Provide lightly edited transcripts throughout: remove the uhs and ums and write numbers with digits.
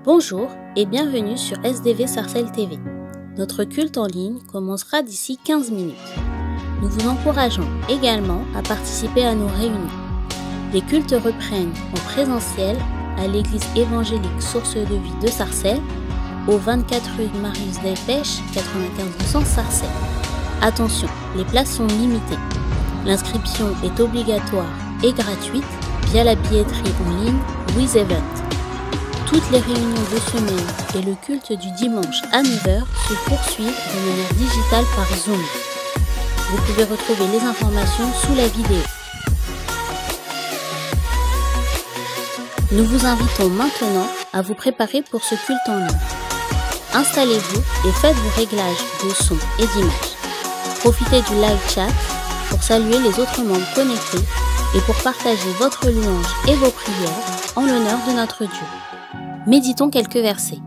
Bonjour et bienvenue sur SDV Sarcelles TV. Notre culte en ligne commencera d'ici 15 minutes. Nous vous encourageons également à participer à nos réunions. Les cultes reprennent en présentiel à l'église évangélique Source de Vie de Sarcelles, au 24 rue Marius Delpech, 95 Sarcelles. Attention, les places sont limitées. L'inscription est obligatoire et gratuite via la billetterie en ligne WizEvent. Toutes les réunions de semaine et le culte du dimanche à 9h se poursuivent de manière digitale par Zoom. Vous pouvez retrouver les informations sous la vidéo. Nous vous invitons maintenant à vous préparer pour ce culte en ligne. Installez-vous et faites vos réglages de son et d'image. Profitez du live chat pour saluer les autres membres connectés et pour partager votre louange et vos prières en l'honneur de notre Dieu. Méditons quelques versets.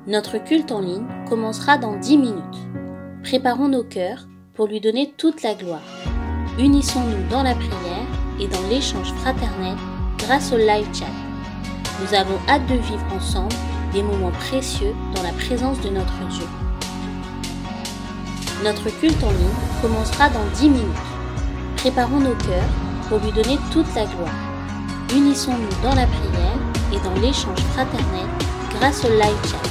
Notre culte en ligne commencera dans 10 minutes. Préparons nos cœurs pour lui donner toute la gloire. Unissons-nous dans la prière et dans l'échange fraternel grâce au live chat. Nous avons hâte de vivre ensemble des moments précieux dans la présence de notre Dieu. Notre culte en ligne commencera dans 10 minutes. Préparons nos cœurs pour lui donner toute la gloire. Unissons-nous dans la prière et dans l'échange fraternel grâce au live chat.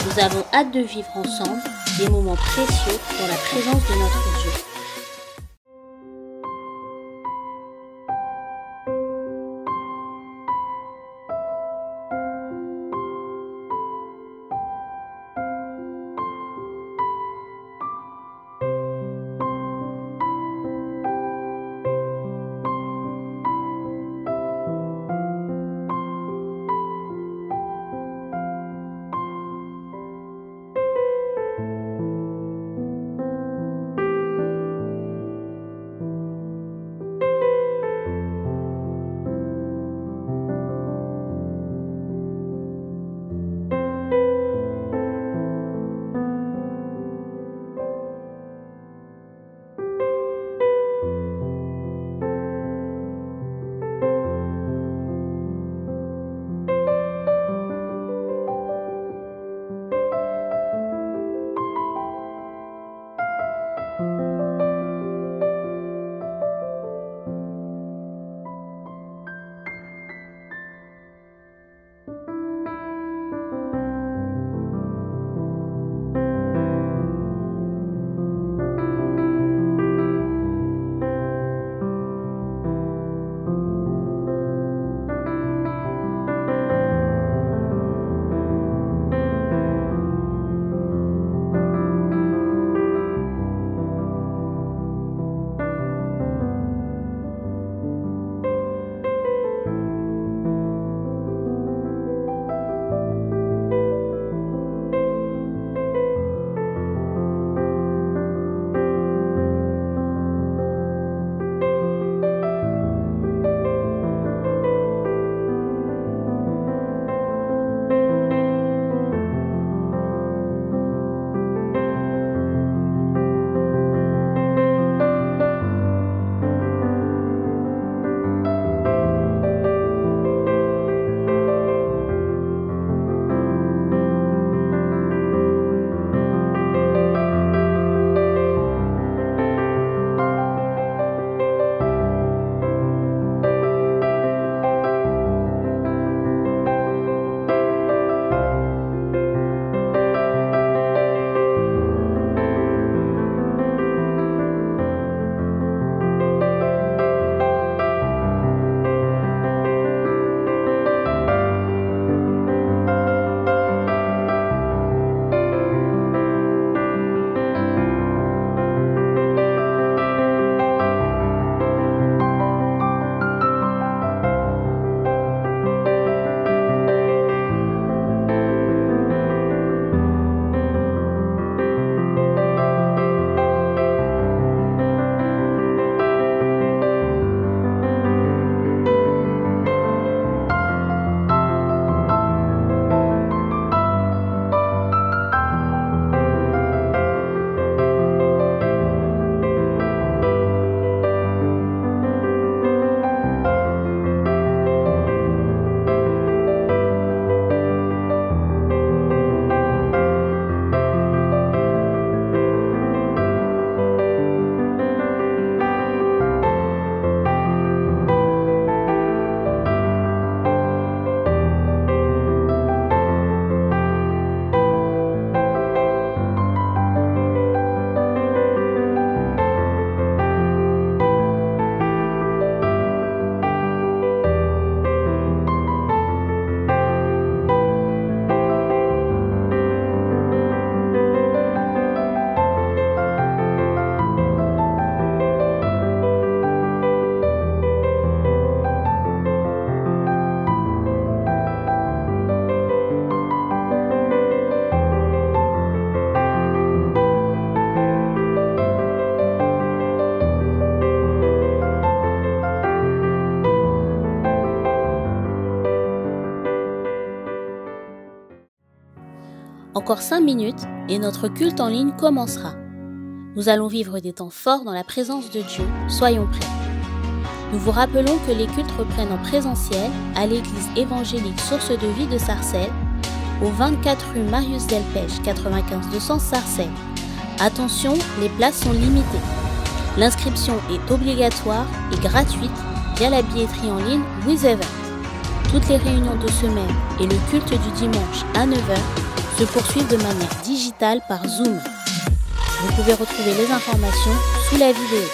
Nous avons hâte de vivre ensemble des moments précieux dans la présence de notre Dieu. Encore 5 minutes et notre culte en ligne commencera. Nous allons vivre des temps forts dans la présence de Dieu, soyons prêts. Nous vous rappelons que les cultes reprennent en présentiel à l'église évangélique Source de Vie de Sarcelles, au 24 rue Marius Delpech, 95 200 Sarcelles. Attention, les places sont limitées. L'inscription est obligatoire et gratuite via la billetterie en ligne WithEvent. Toutes les réunions de semaine et le culte du dimanche à 9h se poursuivent de manière digitale par Zoom. Vous pouvez retrouver les informations sous la vidéo.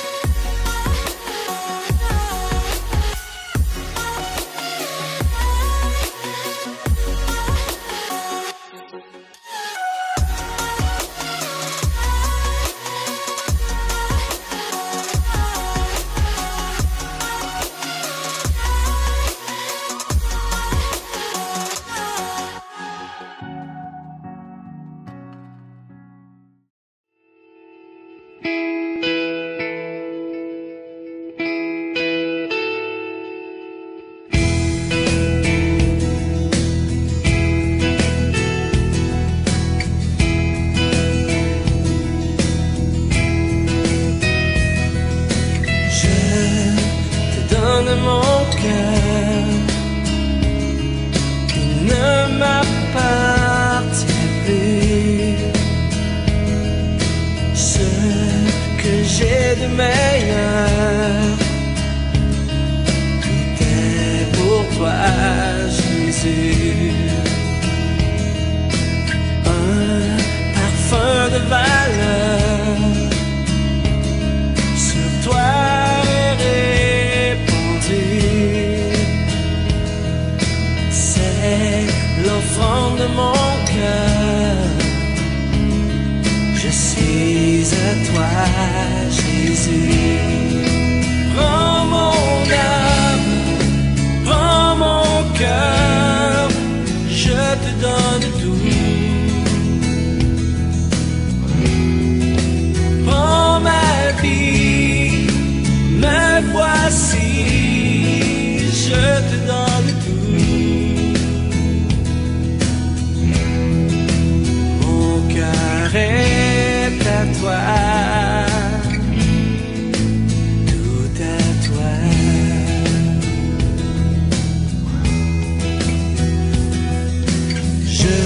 Mon cœur, il ne m'appartient plus. Ce que j'ai de meilleur, tout est pour toi, Jésus. Un parfum de valeur sur toi. L'offrande de mon cœur, je suis à toi, Jésus. Prends mon âme, prends mon cœur, je te donne tout. Prends ma vie, me voici, je te donne tout. Est à toi, tout à toi. Je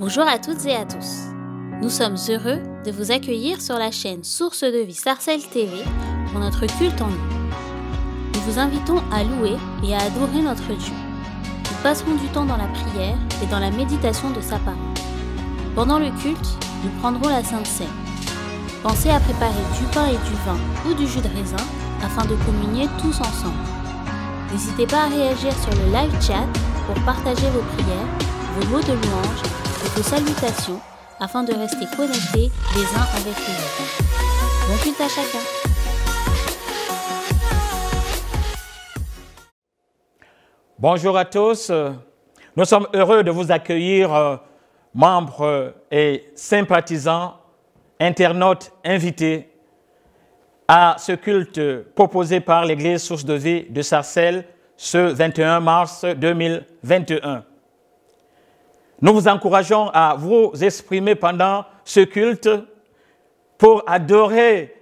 Bonjour à toutes et à tous. Nous sommes heureux de vous accueillir sur la chaîne Source de Vie Sarcelles TV pour notre culte en ligne. Nous vous invitons à louer et à adorer notre Dieu. Nous passerons du temps dans la prière et dans la méditation de sa parole. Pendant le culte, nous prendrons la Sainte Seine. Pensez à préparer du pain et du vin ou du jus de raisin afin de communier tous ensemble. N'hésitez pas à réagir sur le live chat pour partager vos prières, vos mots de louange et vos salutations afin de rester connectés les uns avec les autres. Bon culte à chacun. Bonjour à tous. Nous sommes heureux de vous accueillir, membres et sympathisants, internautes invités à ce culte proposé par l'Église Source de Vie de Sarcelles ce 21 mars 2021. Nous vous encourageons à vous exprimer pendant ce culte pour adorer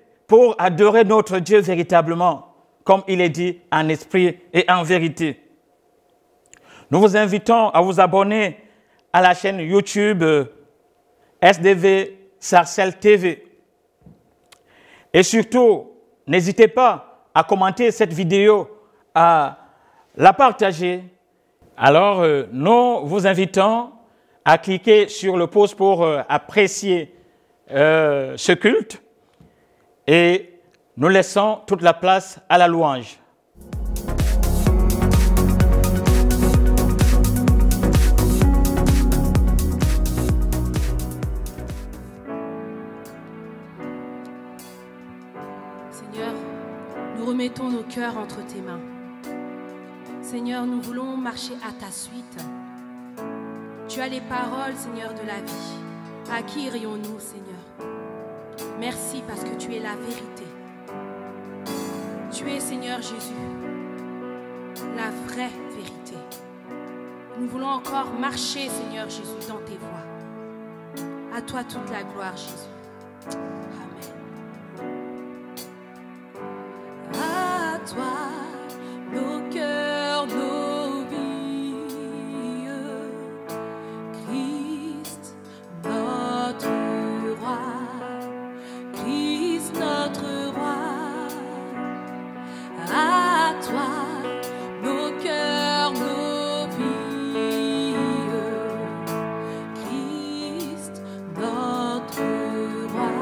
notre Dieu véritablement, comme il est dit en esprit et en vérité. Nous vous invitons à vous abonner à la chaîne YouTube SDV Sarcelles TV. Et surtout, n'hésitez pas à commenter cette vidéo, à la partager. Alors, nous vous invitons à cliquer sur le pouce pour apprécier ce culte et nous laissons toute la place à la louange. Seigneur, nous remettons nos cœurs entre tes mains. Seigneur, nous voulons marcher à ta suite. Tu as les paroles, Seigneur, de la vie. À qui irions-nous, Seigneur? Merci parce que tu es la vérité. Tu es, Seigneur Jésus, la vraie vérité. Nous voulons encore marcher, Seigneur Jésus, dans tes voies. À toi toute la gloire, Jésus. Amen. À toi, nos cœurs, nos vies. Christ, notre roi. Christ, notre roi. À toi, nos cœurs, nos vies. Christ, notre roi.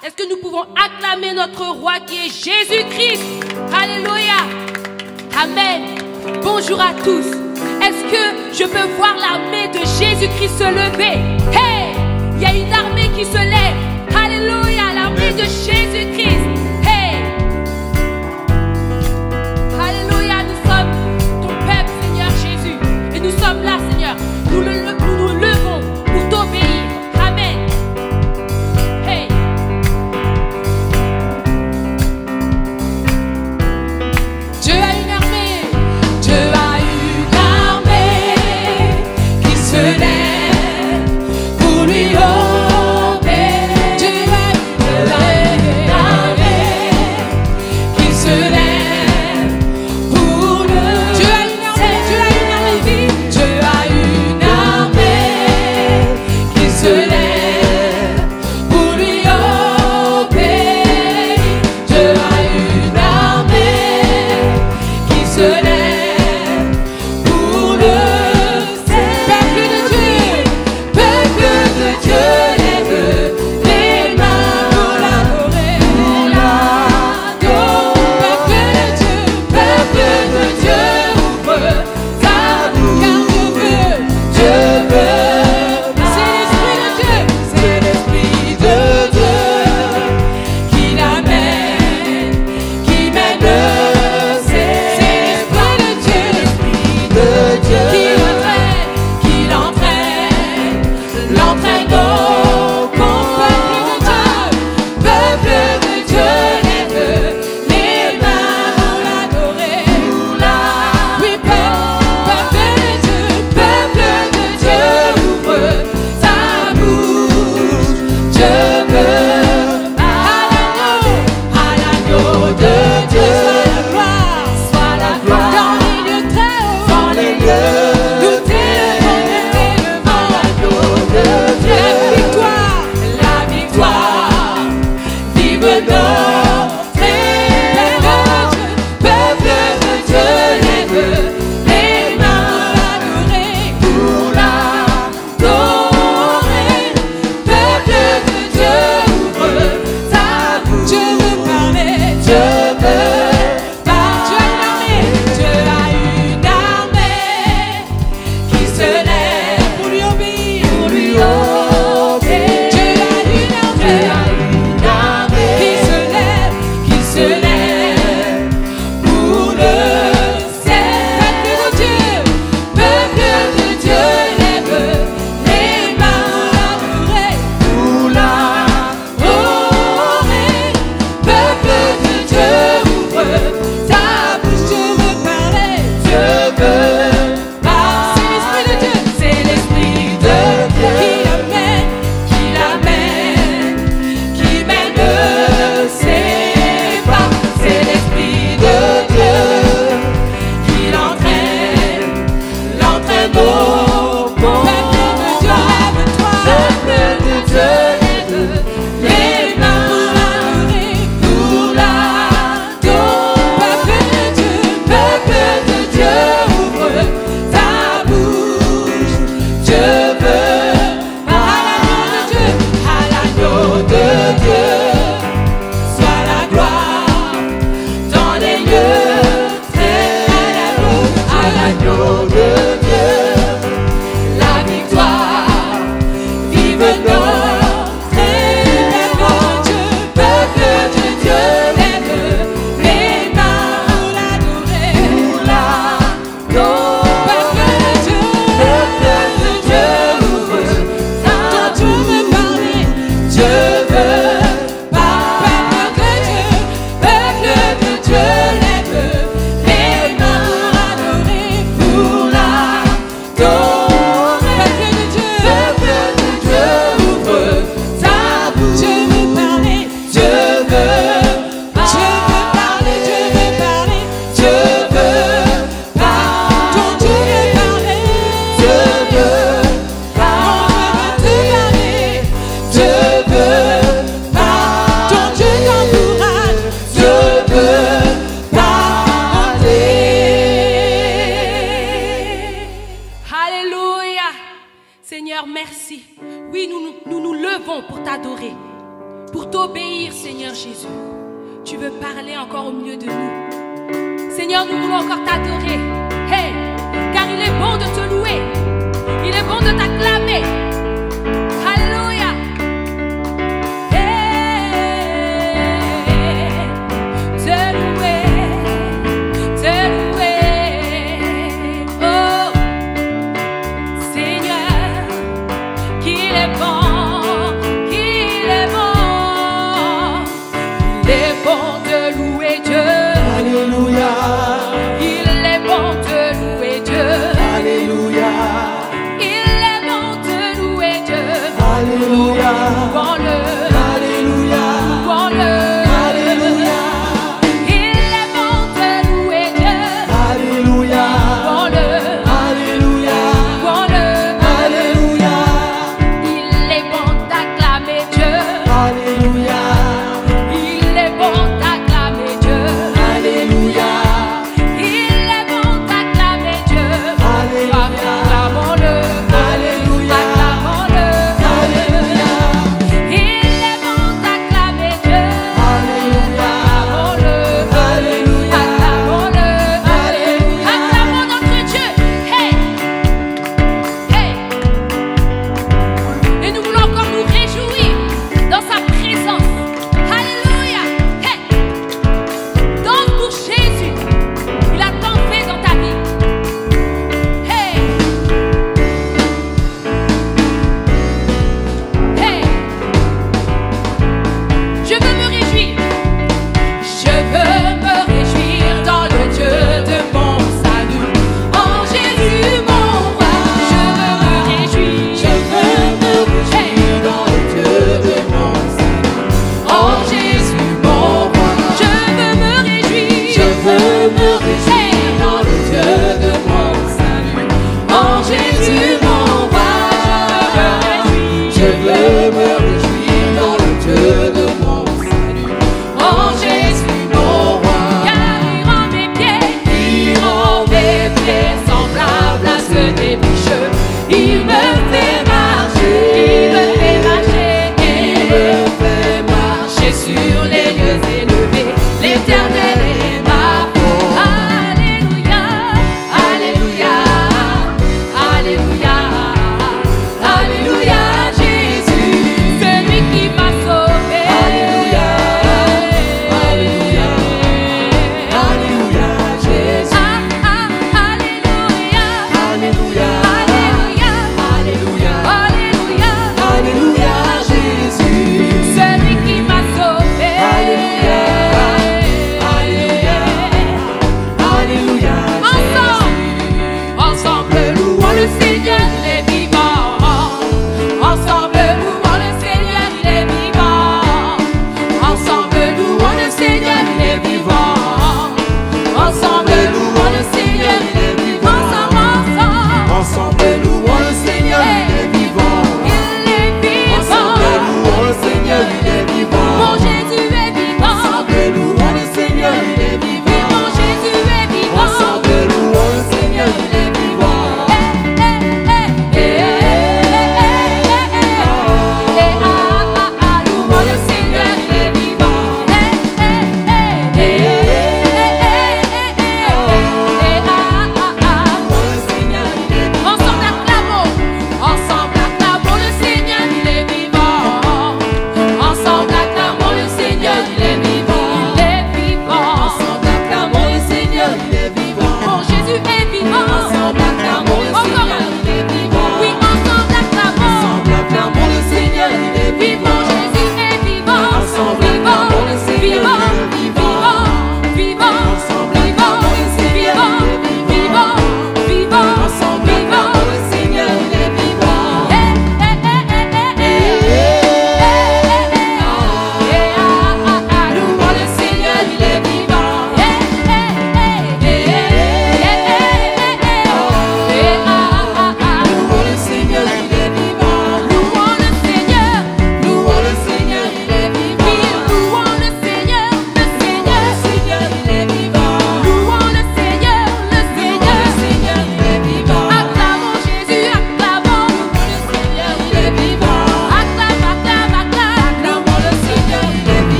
Est-ce que nous pouvons acclamer notre roi qui est Jésus-Christ? Alléluia. Amen. Bonjour à tous. Est-ce que je peux voir l'armée de Jésus-Christ se lever? Hey! Il y a une armée qui se lève. Alléluia. L'armée de Jésus-Christ. Hey! Alléluia. Nous sommes ton peuple, Seigneur Jésus. Et nous sommes là, Seigneur. Nous nous levons pour t'obéir. Amen. Hey! Dieu a une armée. Dieu a une armée qui se lève pour lui obéir. Dieu a une armée qui se lève pour le. Dieu a une armée. Dieu a une armée. Dieu a une armée qui se lève pour lui obéir. Dieu a une armée qui se lève pour le peuple de Dieu. Peuple de Dieu, lève les mains pour l'adorer, pour l'adorer. Peuple de Dieu, ouvre ta bouche, car Dieu veut. C'est l'Esprit de Dieu qui l'amène, qui mène. C'est l'Esprit de Dieu qui l'entraîne, l'entraîne au combat. Peuple de Dieu, lève les mains pour l'adorer, oui, peuple de Dieu, ouvre ta bouche. Dieu veut à l'agneau de Dieu, soit la gloire dans les lieux très hauts, dans les lieux nous t'élevons à l'agneau de Dieu. La victoire, vive notre Dieu. Peuple de Dieu, lève les mains pour l'adorer. Peuple de Dieu, ouvre ta bouche. Dieu veut parler, Dieu veut parler. Dieu a une armée qui se lève pour lui obéir, pour lui obéir. Dieu a une armée qui se lève pour le salut. Peuple de Dieu, lève les mains pour l'adorer. Peuple de Dieu, ouvre ta bouche. Dieu veut parler, Dieu veut parler. C'est l'Esprit de Dieu qui l'amène, qui mène ses pas. C'est l'Esprit de Dieu qui l'entraîne, l'entraîne au combat. Peuple de Dieu, lève les mains pour l'adorer. Peuple de Dieu, ouvre ta bouche. Dieu veut à l'agneau de Dieu, soit la gloire dans les lieux très hauts. À l'agneau de Dieu, la victoire, vive notre Dieu. Peuple de Dieu, lève les mains pour l'adorer, pour l'adorer. Peuple de Dieu, ouvre ta bouche. Dieu veut parler, Dieu veut parler. Peuple de Dieu, lève les mains pour l'adorer. Seigneur, merci. Oui, nous nous levons pour t'adorer, pour t'obéir. Jésus, tu veux parler encore au milieu de nous. Seigneur, nous voulons encore t'adorer. Hey, car il est bon de te louer. Il est bon de t'acclamer. Alléluia. Te louer. Oh, Seigneur, qu'il est bon, qu'il est bon. Il est bon de louer Dieu. Alléluia. Il est bon de louer Dieu. Alléluia. Il est bon de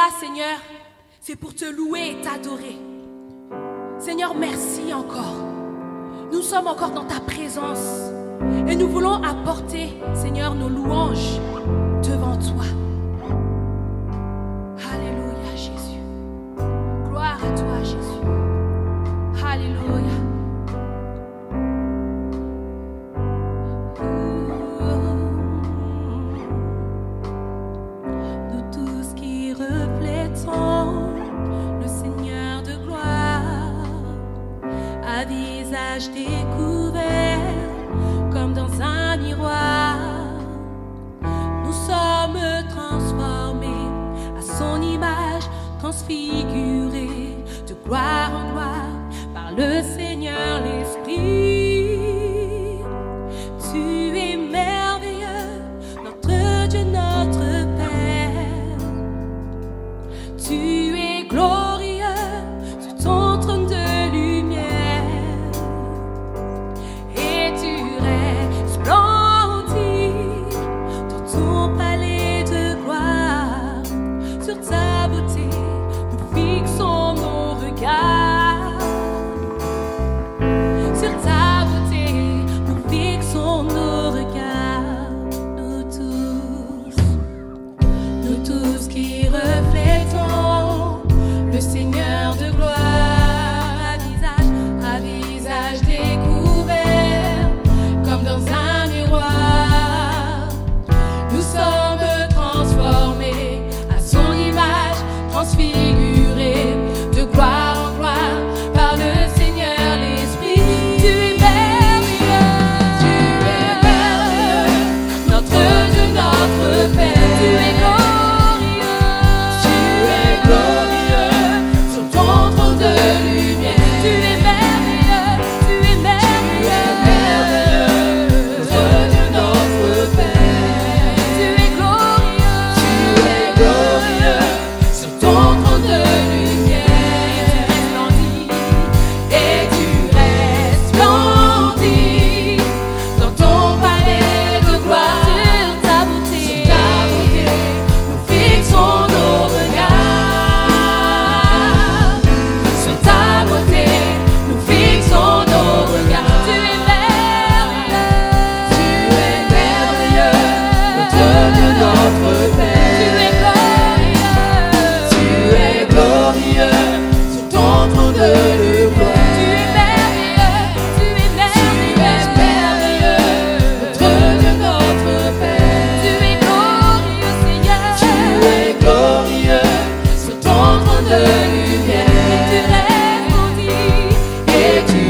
là, Seigneur, c'est pour te louer et t'adorer. Seigneur, merci encore. Nous sommes encore dans ta présence et nous voulons apporter, Seigneur, nos louanges devant toi. Alléluia, Jésus. Gloire à toi, Jésus. Alléluia. Nous tous qui reflétons le Seigneur de gloire, à visage découvert comme dans un miroir, nous sommes transformés à son image, transfigurés de gloire en gloire par le Seigneur l'Esprit. Tu es merveilleux, notre Dieu, notre Père. Tu es glorieux sur ton trône de lumière, et tu resplendis dans ton palais de gloire. Sur ta beauté, nous fixons nos regards. Sur ta beauté, nous fixons nos regards. Nous tous qui reflétons le Seigneur de gloire, à visage découvert comme dans un miroir. Nous sommes transformés à son image, transfigurés de gloire en gloire par le Seigneur l'Esprit. Tu es merveilleux, notre Dieu, notre Père. Tu es glorieux, sur ton trône de lumière. Tu es merveilleux, notre Dieu, notre Père. Tu es glorieux, sur ton trône de lumière. Et tu resplendis dans ton palais de gloire. Sur ta beauté, nous fixons nos regards. Sur ta beauté, nous fixons nos regards. Tu es merveilleux, notre Dieu, notre Père. Tu es glorieux, sur ton trône de lumière. Tu es merveilleux, notre Dieu, notre Père. Tu es glorieux, Seigneur. Tu es glorieux, sur ton trône de lumière. Et tu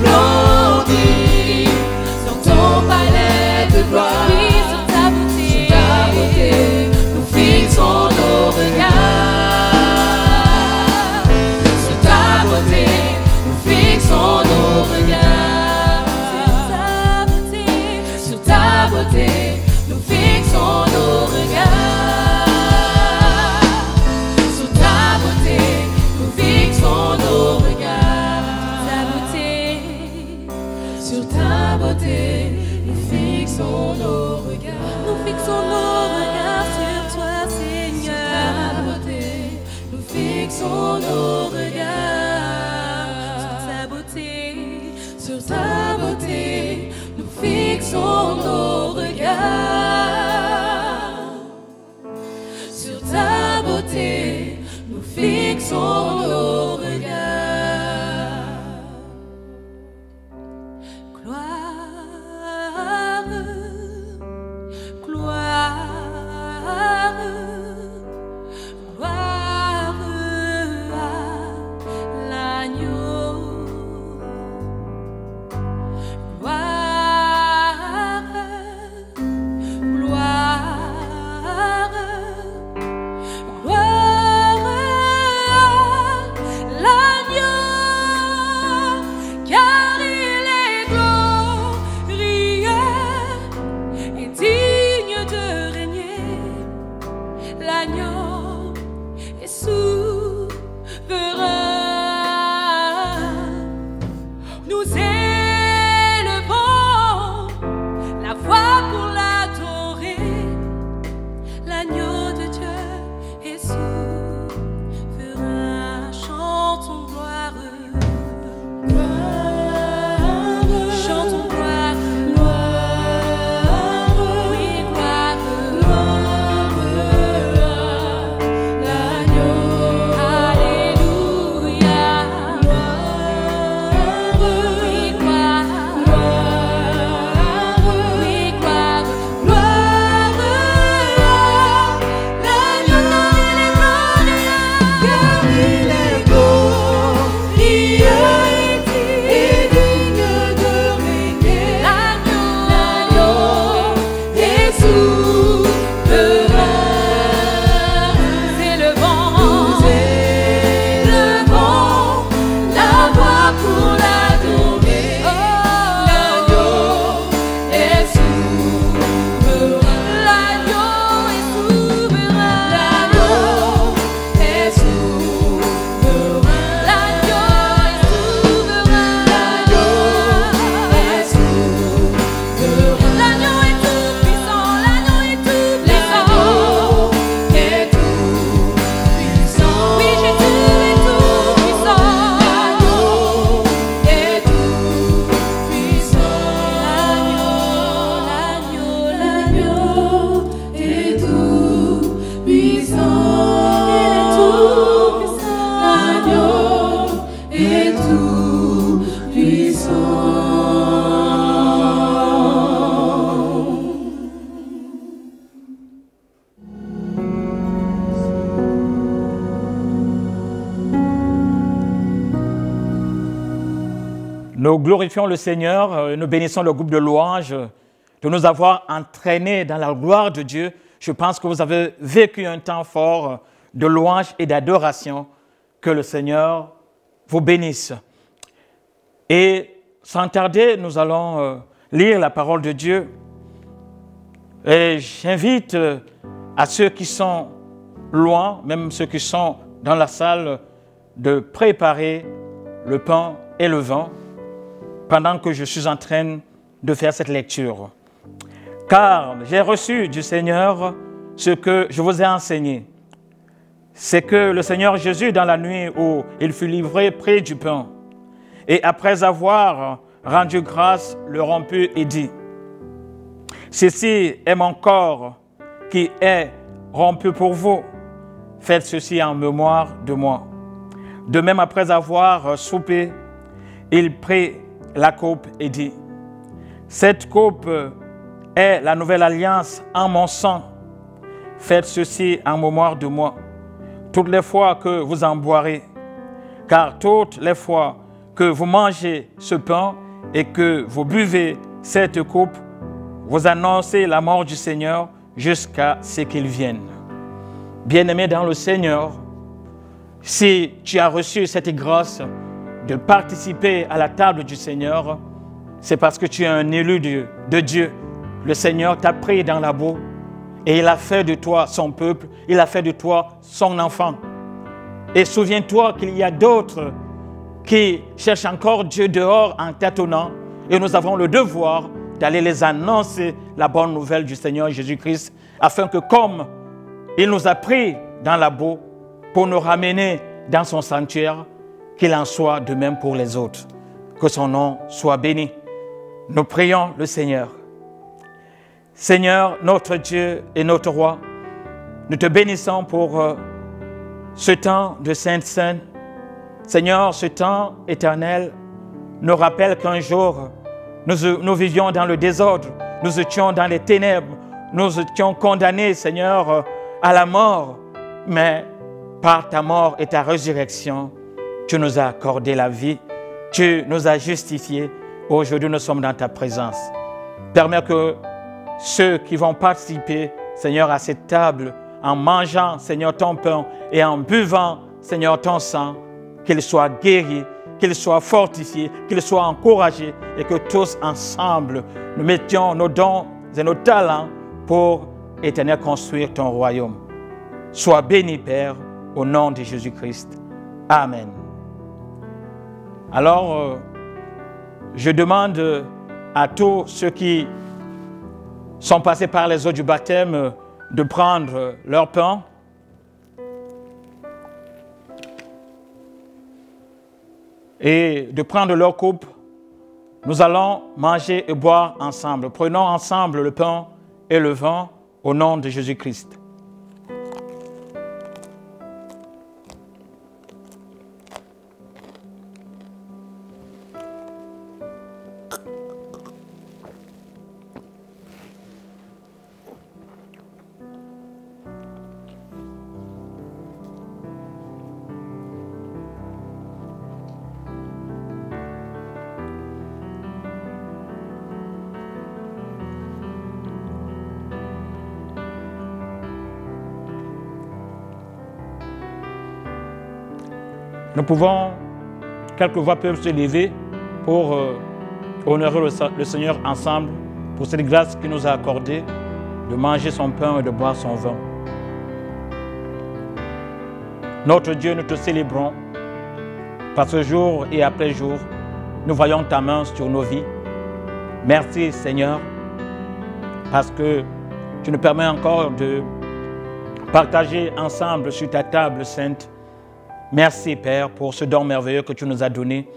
resplendis dans ton palais de gloire. Sur ta beauté, nous fixons nos regards. Sur ta beauté, nous fixons nos regards. Sur ta beauté, nous fixons nos regards. Sur ta beauté, nous fixons nos regards. Sur ta beauté, nous fixons nos regards. Nous fixons nos regards sur toi, Seigneur. Sur ta beauté, nous fixons nos regards. Sur ta beauté, nous fixons nos regards. Sur ta beauté, nous fixons nos regards. Gloire, gloire, gloire à Nous glorifions le Seigneur, nous bénissons le groupe de louanges de nous avoir entraînés dans la gloire de Dieu. Je pense que vous avez vécu un temps fort de louange et d'adoration. Que le Seigneur vous bénisse. Et sans tarder, nous allons lire la parole de Dieu. Et j'invite à ceux qui sont loin, même ceux qui sont dans la salle, de préparer le pain et le vin pendant que je suis en train de faire cette lecture. Car j'ai reçu du Seigneur ce que je vous ai enseigné. C'est que le Seigneur Jésus, dans la nuit où il fut livré, prit du pain. Et après avoir rendu grâce, le romput et dit, « Ceci est mon corps qui est rompu pour vous. Faites ceci en mémoire de moi. » De même, après avoir soupé, il prit la coupe et dit, « Cette coupe est la nouvelle alliance en mon sang. Faites ceci en mémoire de moi. Toutes les fois que vous en boirez, car toutes les fois que vous mangez ce pain et que vous buvez cette coupe, vous annoncez la mort du Seigneur jusqu'à ce qu'il vienne. » Bien-aimé dans le Seigneur, si tu as reçu cette grâce de participer à la table du Seigneur, c'est parce que tu es un élu de Dieu. Le Seigneur t'a pris dans la boue et il a fait de toi son peuple, il a fait de toi son enfant. Et souviens-toi qu'il y a d'autres qui cherchent encore Dieu dehors en tâtonnant, et nous avons le devoir d'aller les annoncer la bonne nouvelle du Seigneur Jésus-Christ, afin que comme il nous a pris dans la boue pour nous ramener dans son sanctuaire, qu'il en soit de même pour les autres. Que son nom soit béni. Nous prions le Seigneur. Seigneur, notre Dieu et notre Roi, nous te bénissons pour ce temps de Sainte-Sainte. Seigneur, ce temps éternel nous rappelle qu'un jour, nous vivions dans le désordre, nous étions dans les ténèbres, nous étions condamnés, Seigneur, à la mort. Mais par ta mort et ta résurrection, tu nous as accordé la vie, tu nous as justifiés. Aujourd'hui, nous sommes dans ta présence. Permets que ceux qui vont participer, Seigneur, à cette table, en mangeant, Seigneur, ton pain et en buvant, Seigneur, ton sang, qu'ils soient guéris, qu'ils soient fortifiés, qu'ils soient encouragés et que tous ensemble, nous mettions nos dons et nos talents pour éternel construire ton royaume. Sois béni, Père, au nom de Jésus-Christ. Amen. Alors, je demande à tous ceux qui sont passés par les eaux du baptême de prendre leur pain et de prendre leur coupe. Nous allons manger et boire ensemble. Prenons ensemble le pain et le vin au nom de Jésus-Christ. Nous pouvons, quelques voix peuvent se lever pour honorer le Seigneur ensemble, pour cette grâce qu'il nous a accordée de manger son pain et de boire son vin. Notre Dieu, nous te célébrons, parce que jour et après jour, nous voyons ta main sur nos vies. Merci Seigneur, parce que tu nous permets encore de partager ensemble sur ta table sainte. Merci, Père, pour ce don merveilleux que tu nous as donné.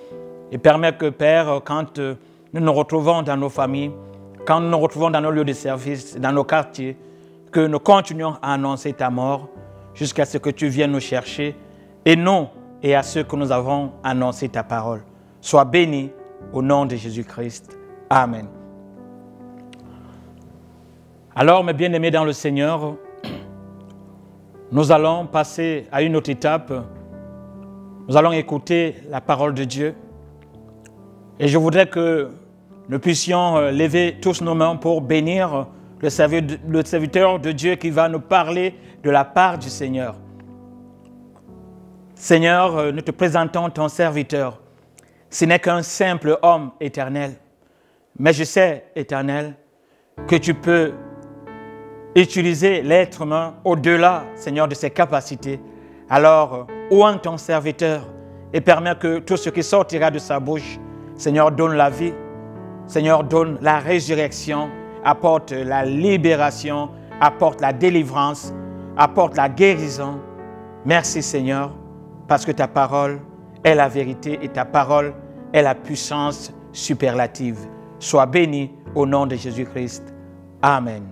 Et permets que, Père, quand nous nous retrouvons dans nos familles, quand nous nous retrouvons dans nos lieux de service, dans nos quartiers, que nous continuons à annoncer ta mort jusqu'à ce que tu viennes nous chercher, et nous et à ceux que nous avons annoncé ta parole. Sois béni au nom de Jésus-Christ. Amen. Alors, mes bien-aimés dans le Seigneur, nous allons passer à une autre étape. Nous allons écouter la parole de Dieu. Et je voudrais que nous puissions lever tous nos mains pour bénir le serviteur de Dieu qui va nous parler de la part du Seigneur. Seigneur, nous te présentons ton serviteur. Ce n'est qu'un simple homme éternel. Mais je sais, Éternel, que tu peux utiliser l'être humain au-delà, Seigneur, de ses capacités. Alors, ouvre ton serviteur et permets que tout ce qui sortira de sa bouche, Seigneur, donne la vie. Seigneur, donne la résurrection, apporte la libération, apporte la délivrance, apporte la guérison. Merci, Seigneur, parce que ta parole est la vérité et ta parole est la puissance superlative. Sois béni au nom de Jésus-Christ. Amen.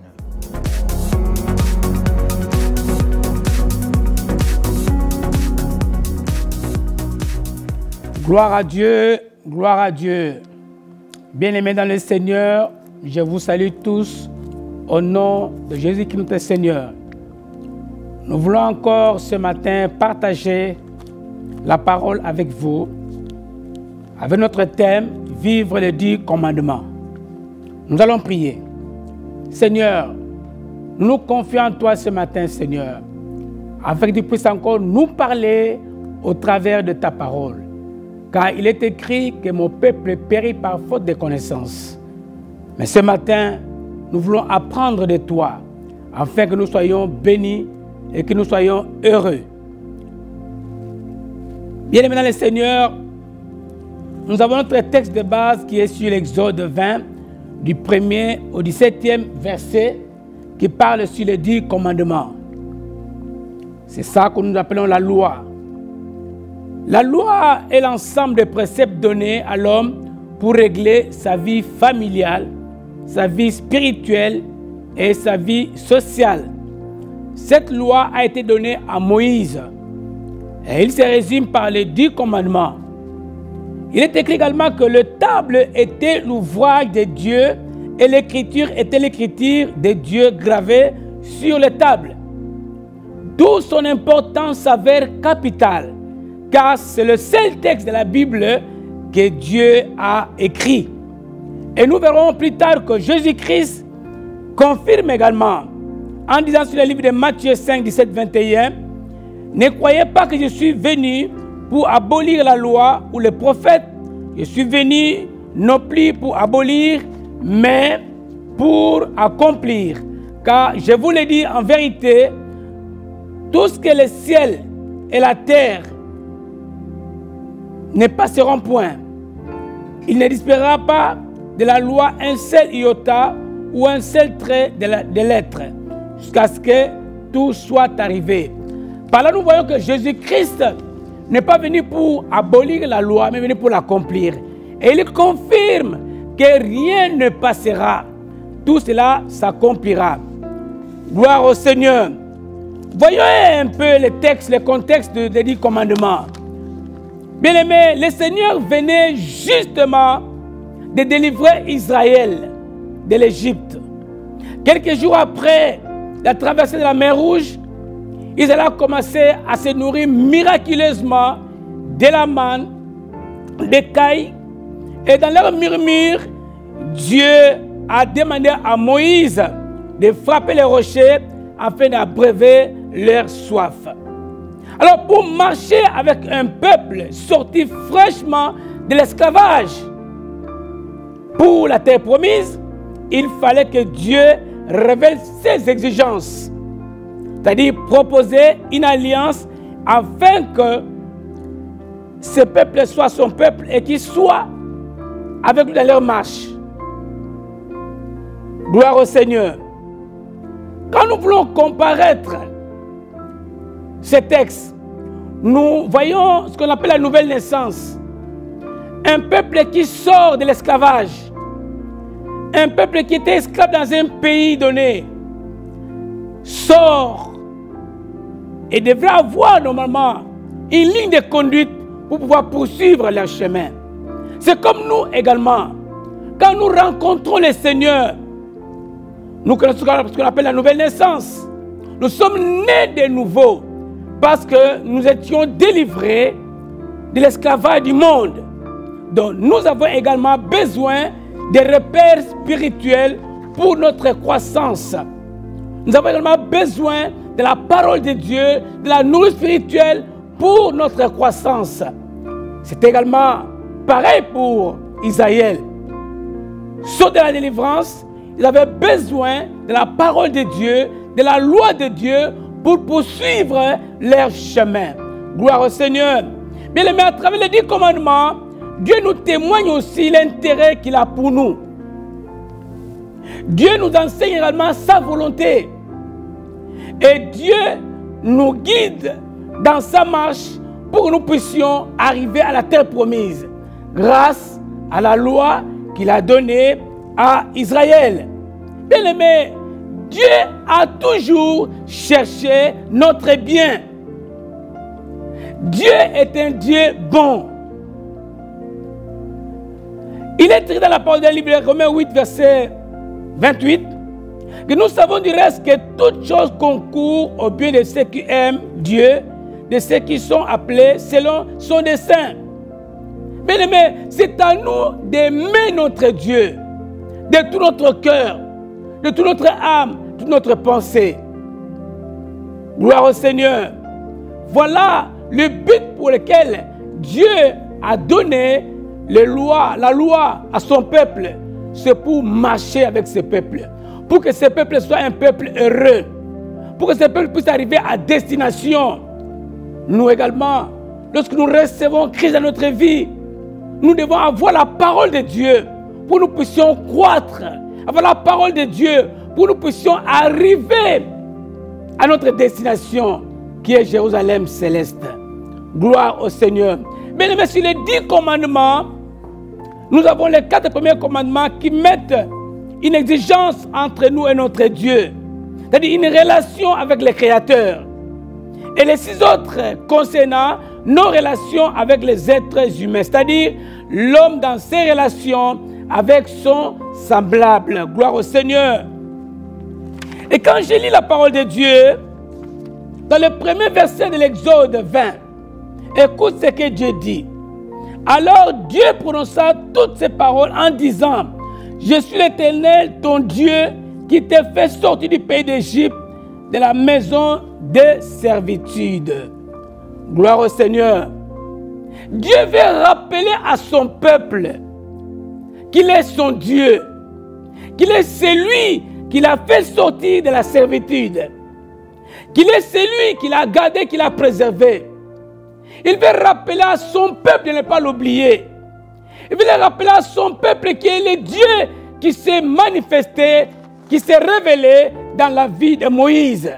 Gloire à Dieu, gloire à Dieu. Bien-aimés dans le Seigneur, je vous salue tous au nom de Jésus-Christ notre Seigneur. Nous voulons encore ce matin partager la parole avec vous, avec notre thème, vivre les 10 commandements. Nous allons prier. Seigneur, nous nous confions en toi ce matin, Seigneur, afin que tu puisses encore nous parler au travers de ta parole. Car il est écrit que mon peuple périt par faute de connaissance. Mais ce matin, nous voulons apprendre de toi, afin que nous soyons bénis et que nous soyons heureux. Bien-aimés dans le Seigneur, nous avons notre texte de base qui est sur l'Exode 20, du 1er au 17e verset, qui parle sur les 10 commandements. C'est ça que nous appelons la loi. La loi est l'ensemble des préceptes donnés à l'homme pour régler sa vie familiale, sa vie spirituelle et sa vie sociale. Cette loi a été donnée à Moïse et il se résume par les 10 commandements. Il est écrit également que le table était l'ouvrage de Dieu et l'écriture était l'écriture de Dieu gravée sur les tables. D'où son importance s'avère capitale, car c'est le seul texte de la Bible que Dieu a écrit. Et nous verrons plus tard que Jésus-Christ confirme également, en disant sur le livre de Matthieu 5, 17, 21, « Ne croyez pas que je suis venu pour abolir la loi ou les prophètes. Je suis venu non plus pour abolir, mais pour accomplir. Car je vous le dis en vérité, tout ce que le ciel et la terre ne passeront point. Il ne disparaîtra pas de la loi un seul iota ou un seul trait de lettre, jusqu'à ce que tout soit arrivé. » Par là, nous voyons que Jésus-Christ n'est pas venu pour abolir la loi, mais venu pour l'accomplir. Et il confirme que rien ne passera. Tout cela s'accomplira. Gloire au Seigneur. Voyons un peu le texte, le contexte des 10 commandements. Bien aimé, le Seigneur venait justement de délivrer Israël de l'Égypte. Quelques jours après la traversée de la mer Rouge, Israël a commencé à se nourrir miraculeusement de la manne, des cailles. Et dans leur murmure, Dieu a demandé à Moïse de frapper les rochers afin d'abreuver leur soif. Alors pour marcher avec un peuple sorti fraîchement de l'esclavage pour la terre promise, il fallait que Dieu révèle ses exigences. C'est-à-dire proposer une alliance afin que ce peuple soit son peuple et qu'il soit avec lui dans leur marche. Gloire au Seigneur. Quand nous voulons comparaître ces textes, nous voyons ce qu'on appelle la nouvelle naissance. Un peuple qui sort de l'esclavage. Un peuple qui était esclave dans un pays donné sort et devrait avoir normalement une ligne de conduite pour pouvoir poursuivre leur chemin. C'est comme nous également. Quand nous rencontrons le Seigneur, nous connaissons ce qu'on appelle la nouvelle naissance. Nous sommes nés de nouveau parce que nous étions délivrés de l'esclavage du monde. Donc nous avons également besoin des repères spirituels pour notre croissance. Nous avons également besoin de la parole de Dieu, de la nourriture spirituelle pour notre croissance. C'est également pareil pour Israël. Sauf de la délivrance, ils avaient besoin de la parole de Dieu, de la loi de Dieu pour poursuivre leur chemin. Gloire au Seigneur. Bien aimé, à travers les 10 commandements, Dieu nous témoigne aussi l'intérêt qu'il a pour nous. Dieu nous enseigne également sa volonté. Et Dieu nous guide dans sa marche pour que nous puissions arriver à la terre promise grâce à la loi qu'il a donnée à Israël. Bien aimé, Dieu a toujours cherché notre bien. Dieu est un Dieu bon. Il est écrit dans la parole d'un livre de Romains 8, verset 28, que nous savons du reste que toutes choses concourent au bien de ceux qui aiment Dieu, de ceux qui sont appelés selon son dessein. Bien aimé, c'est à nous d'aimer notre Dieu, de tout notre cœur, de toute notre âme, de toute notre pensée. Gloire au Seigneur. Voilà le but pour lequel Dieu a donné la loi à son peuple. C'est pour marcher avec ce peuple. Pour que ce peuple soit un peuple heureux. Pour que ce peuple puisse arriver à destination. Nous également, lorsque nous recevons Christ dans notre vie, nous devons avoir la parole de Dieu pour que nous puissions croître. Avoir la parole de Dieu pour que nous puissions arriver à notre destination qui est Jérusalem céleste. Gloire au Seigneur. Bien aimé, sur les 10 commandements, nous avons les 4 premiers commandements qui mettent une exigence entre nous et notre Dieu. C'est-à-dire une relation avec le Créateur. Et les 6 autres concernant nos relations avec les êtres humains. C'est-à-dire l'homme dans ses relations avec son semblable. Gloire au Seigneur. Et quand je lis la parole de Dieu, dans le premier verset de l'Exode 20, écoute ce que Dieu dit. Alors Dieu prononça toutes ces paroles en disant, je suis l'Éternel, ton Dieu, qui t'a fait sortir du pays d'Égypte, de la maison de servitude. Gloire au Seigneur. Dieu veut rappeler à son peuple qu'il est son Dieu, qu'il est celui qui l'a fait sortir de la servitude, qu'il est celui qui l'a gardé, qui l'a préservé. Il veut rappeler à son peuple de ne pas l'oublier. Il veut rappeler à son peuple qu'il est le Dieu qui s'est manifesté, qui s'est révélé dans la vie de Moïse.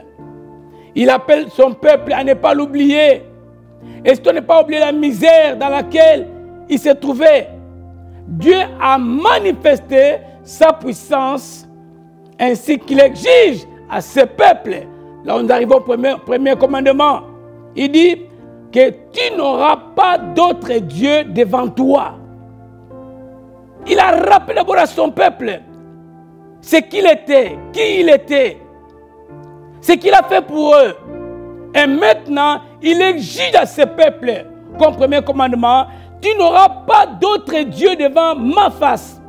Il appelle son peuple à ne pas l'oublier. Et surtout ne pas oublier la misère dans laquelle il se trouvait. Dieu a manifesté sa puissance ainsi qu'il exige à ce peuple. Là, nous arrivons au premier commandement. Il dit que tu n'auras pas d'autre Dieu devant toi. Il a rappelé d'abord à son peuple ce qu'il était, qui il était, ce qu'il a fait pour eux. Et maintenant, il exige à ce peuple, comme premier commandement, tu n'auras pas d'autre Dieu devant ma face.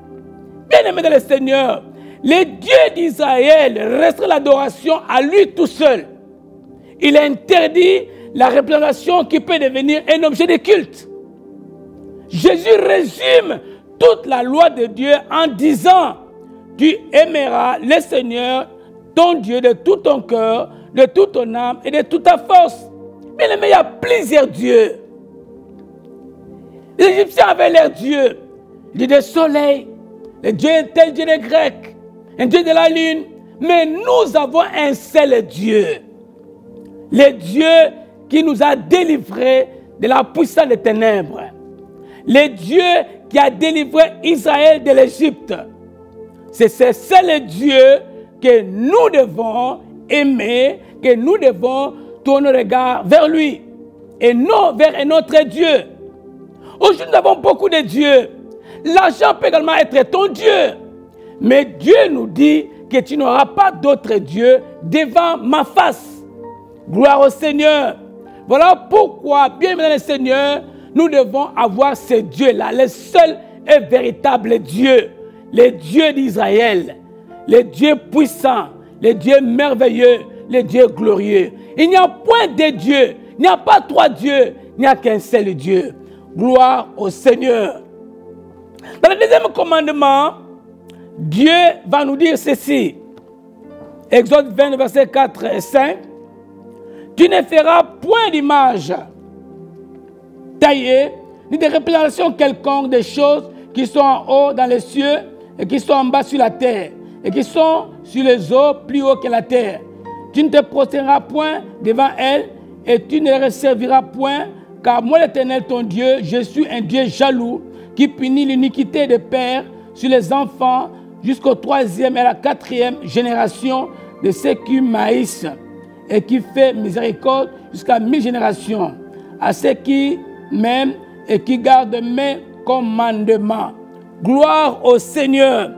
Bien-aimé dans le Seigneur, le Dieu d'Israël restera l'adoration à lui tout seul. Il interdit la représentation qui peut devenir un objet de culte. Jésus résume toute la loi de Dieu en disant, tu aimeras le Seigneur, ton Dieu, de tout ton cœur, de toute ton âme et de toute ta force. Bien aimé, il y a plusieurs dieux. Les Égyptiens avaient leur Dieu, le Dieu du soleil, le Dieu tel Dieu des Grecs, un Dieu de la lune. Mais nous avons un seul Dieu. Le Dieu qui nous a délivrés de la puissance des ténèbres. Le Dieu qui a délivré Israël de l'Égypte. C'est ce seul Dieu que nous devons aimer, que nous devons tourner le regard vers lui et non vers un autre Dieu. Aujourd'hui, nous avons beaucoup de dieux. L'argent peut également être ton Dieu. Mais Dieu nous dit que tu n'auras pas d'autre Dieu devant ma face. Gloire au Seigneur. Voilà pourquoi, bien aimé dans le Seigneur, nous devons avoir ces dieux-là, les seuls et véritables dieux, les dieux d'Israël, les dieux puissants, les dieux merveilleux, les dieux glorieux. Il n'y a point de dieux, il n'y a pas trois dieux, il n'y a qu'un seul Dieu. Gloire au Seigneur. Dans le deuxième commandement, Dieu va nous dire ceci. Exode 20, versets 4 et 5. Tu ne feras point d'image taillée, ni de représentation quelconque des choses qui sont en haut dans les cieux et qui sont en bas sur la terre et qui sont sur les eaux plus haut que la terre. Tu ne te prosterneras point devant elles et tu ne les serviras point, car moi l'Éternel ton Dieu, je suis un Dieu jaloux qui punit l'iniquité des pères sur les enfants jusqu'au 3e et à la 4e génération de ceux qui m'haïssent et qui fait miséricorde jusqu'à 1000 générations à ceux qui m'aiment et qui gardent mes commandements. Gloire au Seigneur.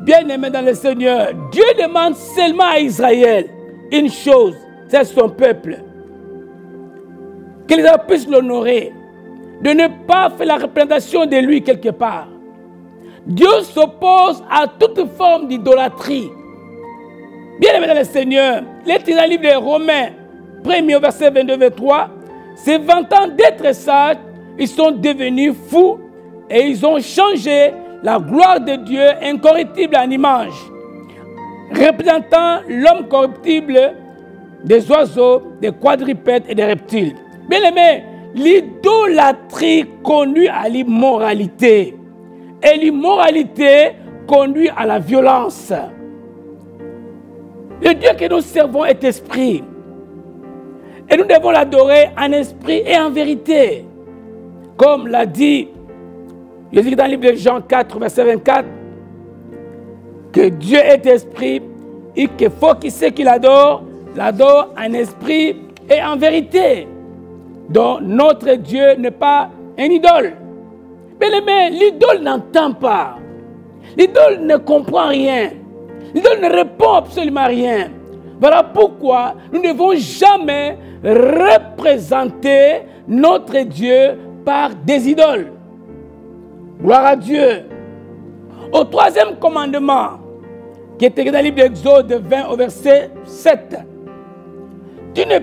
Bien-aimé dans le Seigneur, Dieu demande seulement à Israël une chose, c'est son peuple. Qu'ils puissent l'honorer, de ne pas faire la représentation de lui quelque part. Dieu s'oppose à toute forme d'idolâtrie. Bien-aimé dans le Seigneur, dans le livre des Romains, 1er verset 22-23, se vantant d'être sages, ils sont devenus fous et ils ont changé la gloire de Dieu incorruptible en image, représentant l'homme corruptible des oiseaux, des quadrupèdes et des reptiles. Bien-aimé, l'idolâtrie conduit à l'immoralité et l'immoralité conduit à la violence. Le Dieu que nous servons est esprit. Et nous devons l'adorer en esprit et en vérité. Comme l'a dit Jésus dans le livre de Jean 4, verset 24, que Dieu est esprit et qu'il faut qu'il sait qu'il l'adore en esprit et en vérité. Donc notre Dieu n'est pas un idole. Mais l'idole n'entend pas. L'idole ne comprend rien. L'idole ne répond absolument rien. Voilà pourquoi nous ne devons jamais représenter notre Dieu par des idoles. Gloire à Dieu. Au troisième commandement, qui est écrit dans le livre d'Exode 20 au verset 7, tu ne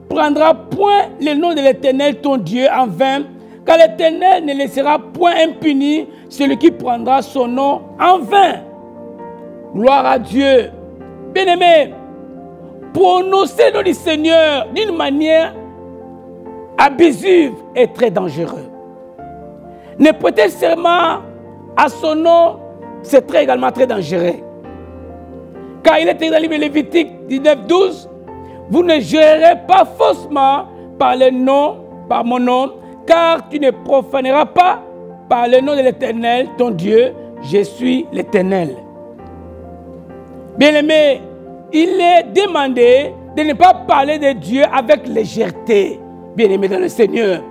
prendras point le nom de l'Éternel ton Dieu en vain, car l'Éternel ne laissera point impuni celui qui prendra son nom en vain. Gloire à Dieu. Bien-aimé, prononcer le nom du Seigneur d'une manière abusive est très dangereux. Ne prêter serment à son nom, c'est également très dangereux. Car il est écrit dans le livre de Lévitique 19-12, vous ne jurerez pas faussement par mon nom, car tu ne profaneras pas par le nom de l'Éternel, ton Dieu, je suis l'Éternel. Bien-aimé, il est demandé de ne pas parler de Dieu avec légèreté. Bien-aimé dans le Seigneur.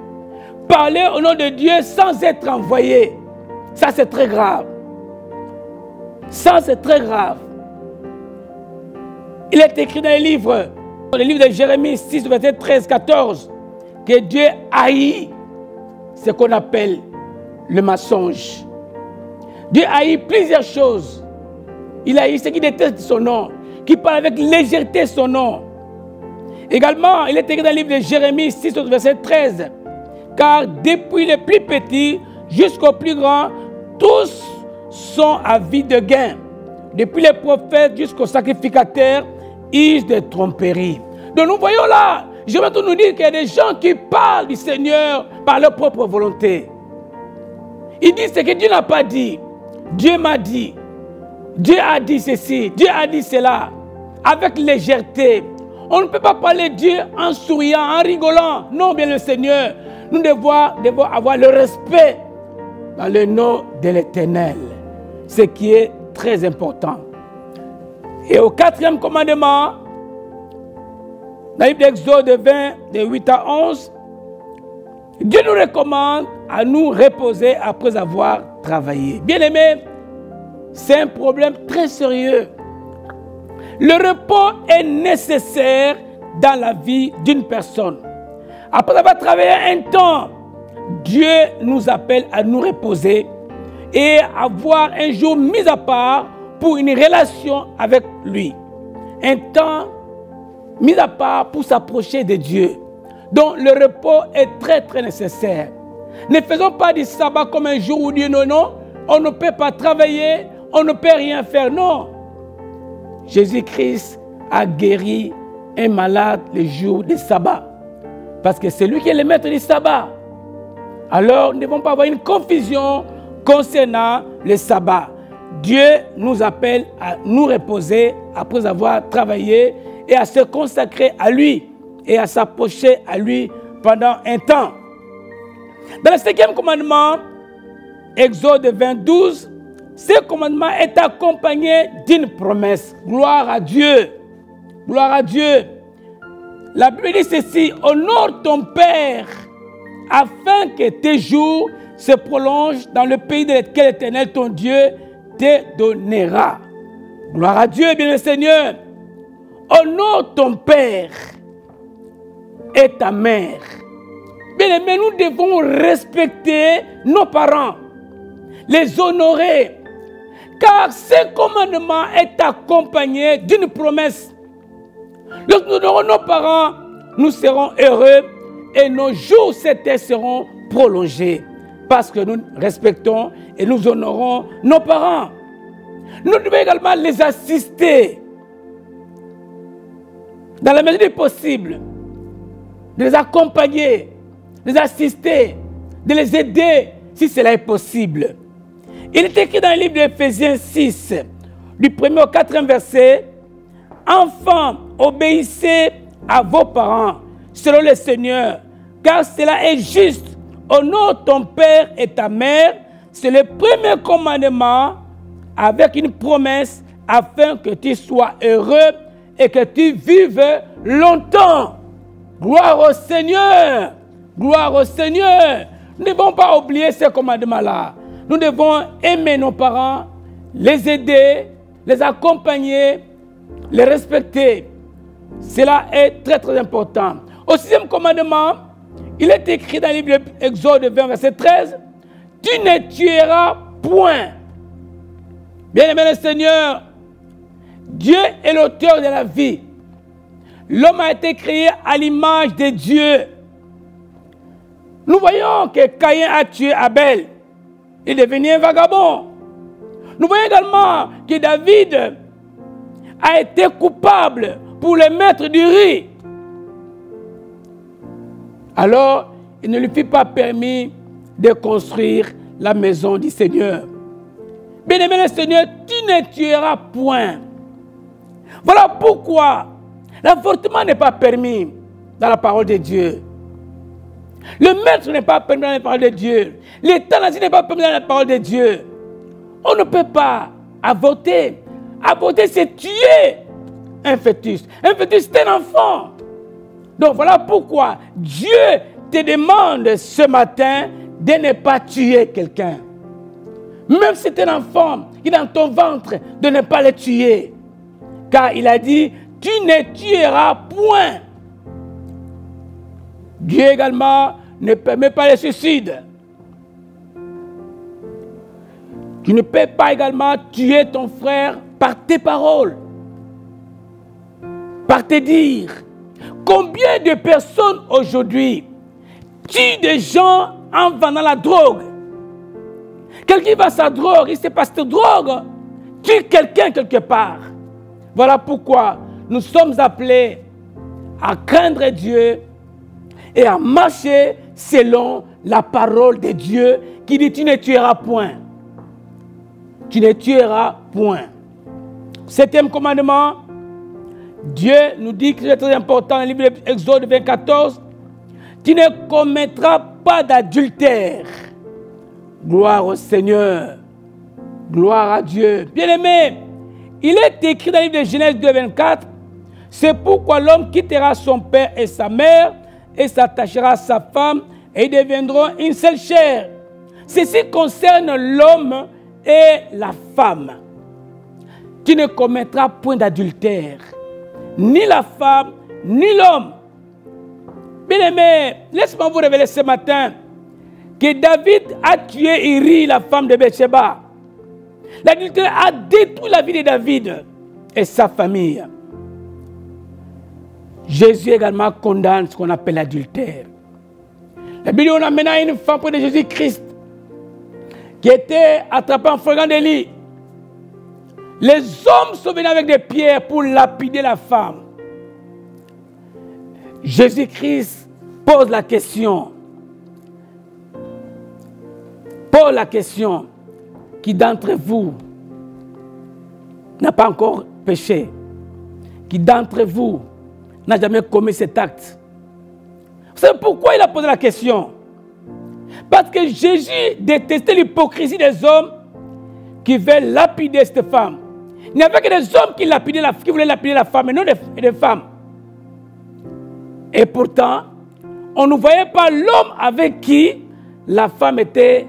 Parler au nom de Dieu sans être envoyé. Ça, c'est très grave. Ça, c'est très grave. Il est écrit dans le livre de Jérémie 6, verset 13-14, que Dieu haït ce qu'on appelle le mensonge. Dieu haït plusieurs choses. Il haït ceux qui détestent son nom, qui parlent avec légèreté son nom. Également, il est écrit dans le livre de Jérémie 6, verset 13, car depuis les plus petits jusqu'aux plus grands, tous sont avides de gain. Depuis les prophètes jusqu'aux sacrificateurs, ivres de tromperie. Donc nous voyons là, je vais tout nous dire qu'il y a des gens qui parlent du Seigneur par leur propre volonté. Ils disent ce que Dieu n'a pas dit. Dieu m'a dit. Dieu a dit ceci. Dieu a dit cela. Avec légèreté. On ne peut pas parler de Dieu en souriant, en rigolant. Non, bien le Seigneur. Nous devons avoir le respect dans le nom de l'Éternel. Ce qui est très important. Et au quatrième commandement, dans le livre d'Exode 20, de 8 à 11, Dieu nous recommande à nous reposer après avoir travaillé. Bien aimé, c'est un problème très sérieux. Le repos est nécessaire dans la vie d'une personne. Après avoir travaillé un temps, Dieu nous appelle à nous reposer et à avoir un jour mis à part pour une relation avec lui. Un temps mis à part pour s'approcher de Dieu. Donc le repos est très très nécessaire. Ne faisons pas du sabbat comme un jour où Dieu non, on ne peut pas travailler, on ne peut rien faire. Non. Jésus-Christ a guéri un malade le jour du sabbat. Parce que c'est lui qui est le maître du sabbat. Alors, nous ne devons pas avoir une confusion concernant le sabbat. Dieu nous appelle à nous reposer après avoir travaillé et à se consacrer à lui et à s'approcher à lui pendant un temps. Dans le 5e commandement, Exode 20:12, ce commandement est accompagné d'une promesse. Gloire à Dieu. Gloire à Dieu. La Bible dit ceci: honore ton Père afin que tes jours se prolongent dans le pays de lequel l'Éternel ton Dieu te donnera. Gloire à Dieu, bien le Seigneur. Honore ton Père et ta mère. Bien aimé, nous devons respecter nos parents, les honorer, car ce commandement est accompagné d'une promesse. Lorsque nous aurons nos parents, nous serons heureux et nos jours sur terre seront prolongés parce que nous respectons et nous honorons nos parents. Nous devons également les assister dans la mesure du possible, de les accompagner, de les assister, de les aider si cela est possible. Il est écrit dans le livre d'Éphésiens 6, du 1er au 4e verset: enfants, obéissez à vos parents selon le Seigneur, car cela est juste. Honore ton père et ta mère, c'est le premier commandement avec une promesse afin que tu sois heureux et que tu vives longtemps. Gloire au Seigneur. Gloire au Seigneur. Nous ne devons pas oublier ces commandements-là. Nous devons aimer nos parents, les aider, les accompagner, les respecter. Cela est très très important. Au 6e commandement, il est écrit dans le livre d'Exode 20, verset 13, « Tu ne tueras point. » Bien-aimé le Seigneur, Dieu est l'auteur de la vie. L'homme a été créé à l'image de Dieu. Nous voyons que Caïn a tué Abel. Il est devenu un vagabond. Nous voyons également que David a été coupable pour le maître du riz. Alors, il ne lui fut pas permis de construire la maison du Seigneur. Bien-aimé le Seigneur, tu ne tueras point. Voilà pourquoi l'avortement n'est pas permis dans la parole de Dieu. Le maître n'est pas permis dans la parole de Dieu. L'euthanasie n'est pas permis dans la parole de Dieu. On ne peut pas avorter. Avorter, c'est tuer un fœtus. Un fœtus, c'est un enfant. Donc voilà pourquoi Dieu te demande ce matin de ne pas tuer quelqu'un. Même si c'est un enfant qui est dans ton ventre, de ne pas le tuer. Car il a dit, tu ne tueras point. Dieu également ne permet pas le suicide. Tu ne peux pas également tuer ton frère par tes paroles, par tes dires. Combien de personnes aujourd'hui tuent des gens en vendant la drogue? Quelqu'un va à sa drogue, il ne sait pas cette drogue, tue quelqu'un quelque part. Voilà pourquoi nous sommes appelés à craindre Dieu et à marcher selon la parole de Dieu qui dit tu ne tueras point. Tu ne tueras point. 7e commandement, Dieu nous dit que c'est très important dans le livre d'Exode 24, tu ne commettras pas d'adultère. Gloire au Seigneur. Gloire à Dieu. Bien-aimé, il est écrit dans le livre de Genèse 2, 24, c'est pourquoi l'homme quittera son père et sa mère et s'attachera à sa femme et ils deviendront une seule chair. Ceci concerne l'homme et la femme. Tu ne commettras point d'adultère, ni la femme, ni l'homme. Bien-aimé, laisse-moi vous révéler ce matin. que David a tué Uri, la femme de Bathsheba. L'adultère a détruit la vie de David et sa famille. Jésus également condamne ce qu'on appelle l'adultère. La Bible, on a maintenant une femme près de Jésus-Christ qui était attrapée en flagrant délit. Les hommes sont venus avec des pierres pour lapider la femme. Jésus-Christ pose la question. Pose la question. Qui d'entre vous n'a pas encore péché? Qui d'entre vous n'a jamais commis cet acte? Vous savez pourquoi il a posé la question? Parce que Jésus détestait l'hypocrisie des hommes qui veulent lapider cette femme. Il n'y avait que des hommes qui voulaient lapider la femme, et non des femmes. Et pourtant, on ne voyait pas l'homme avec qui la femme était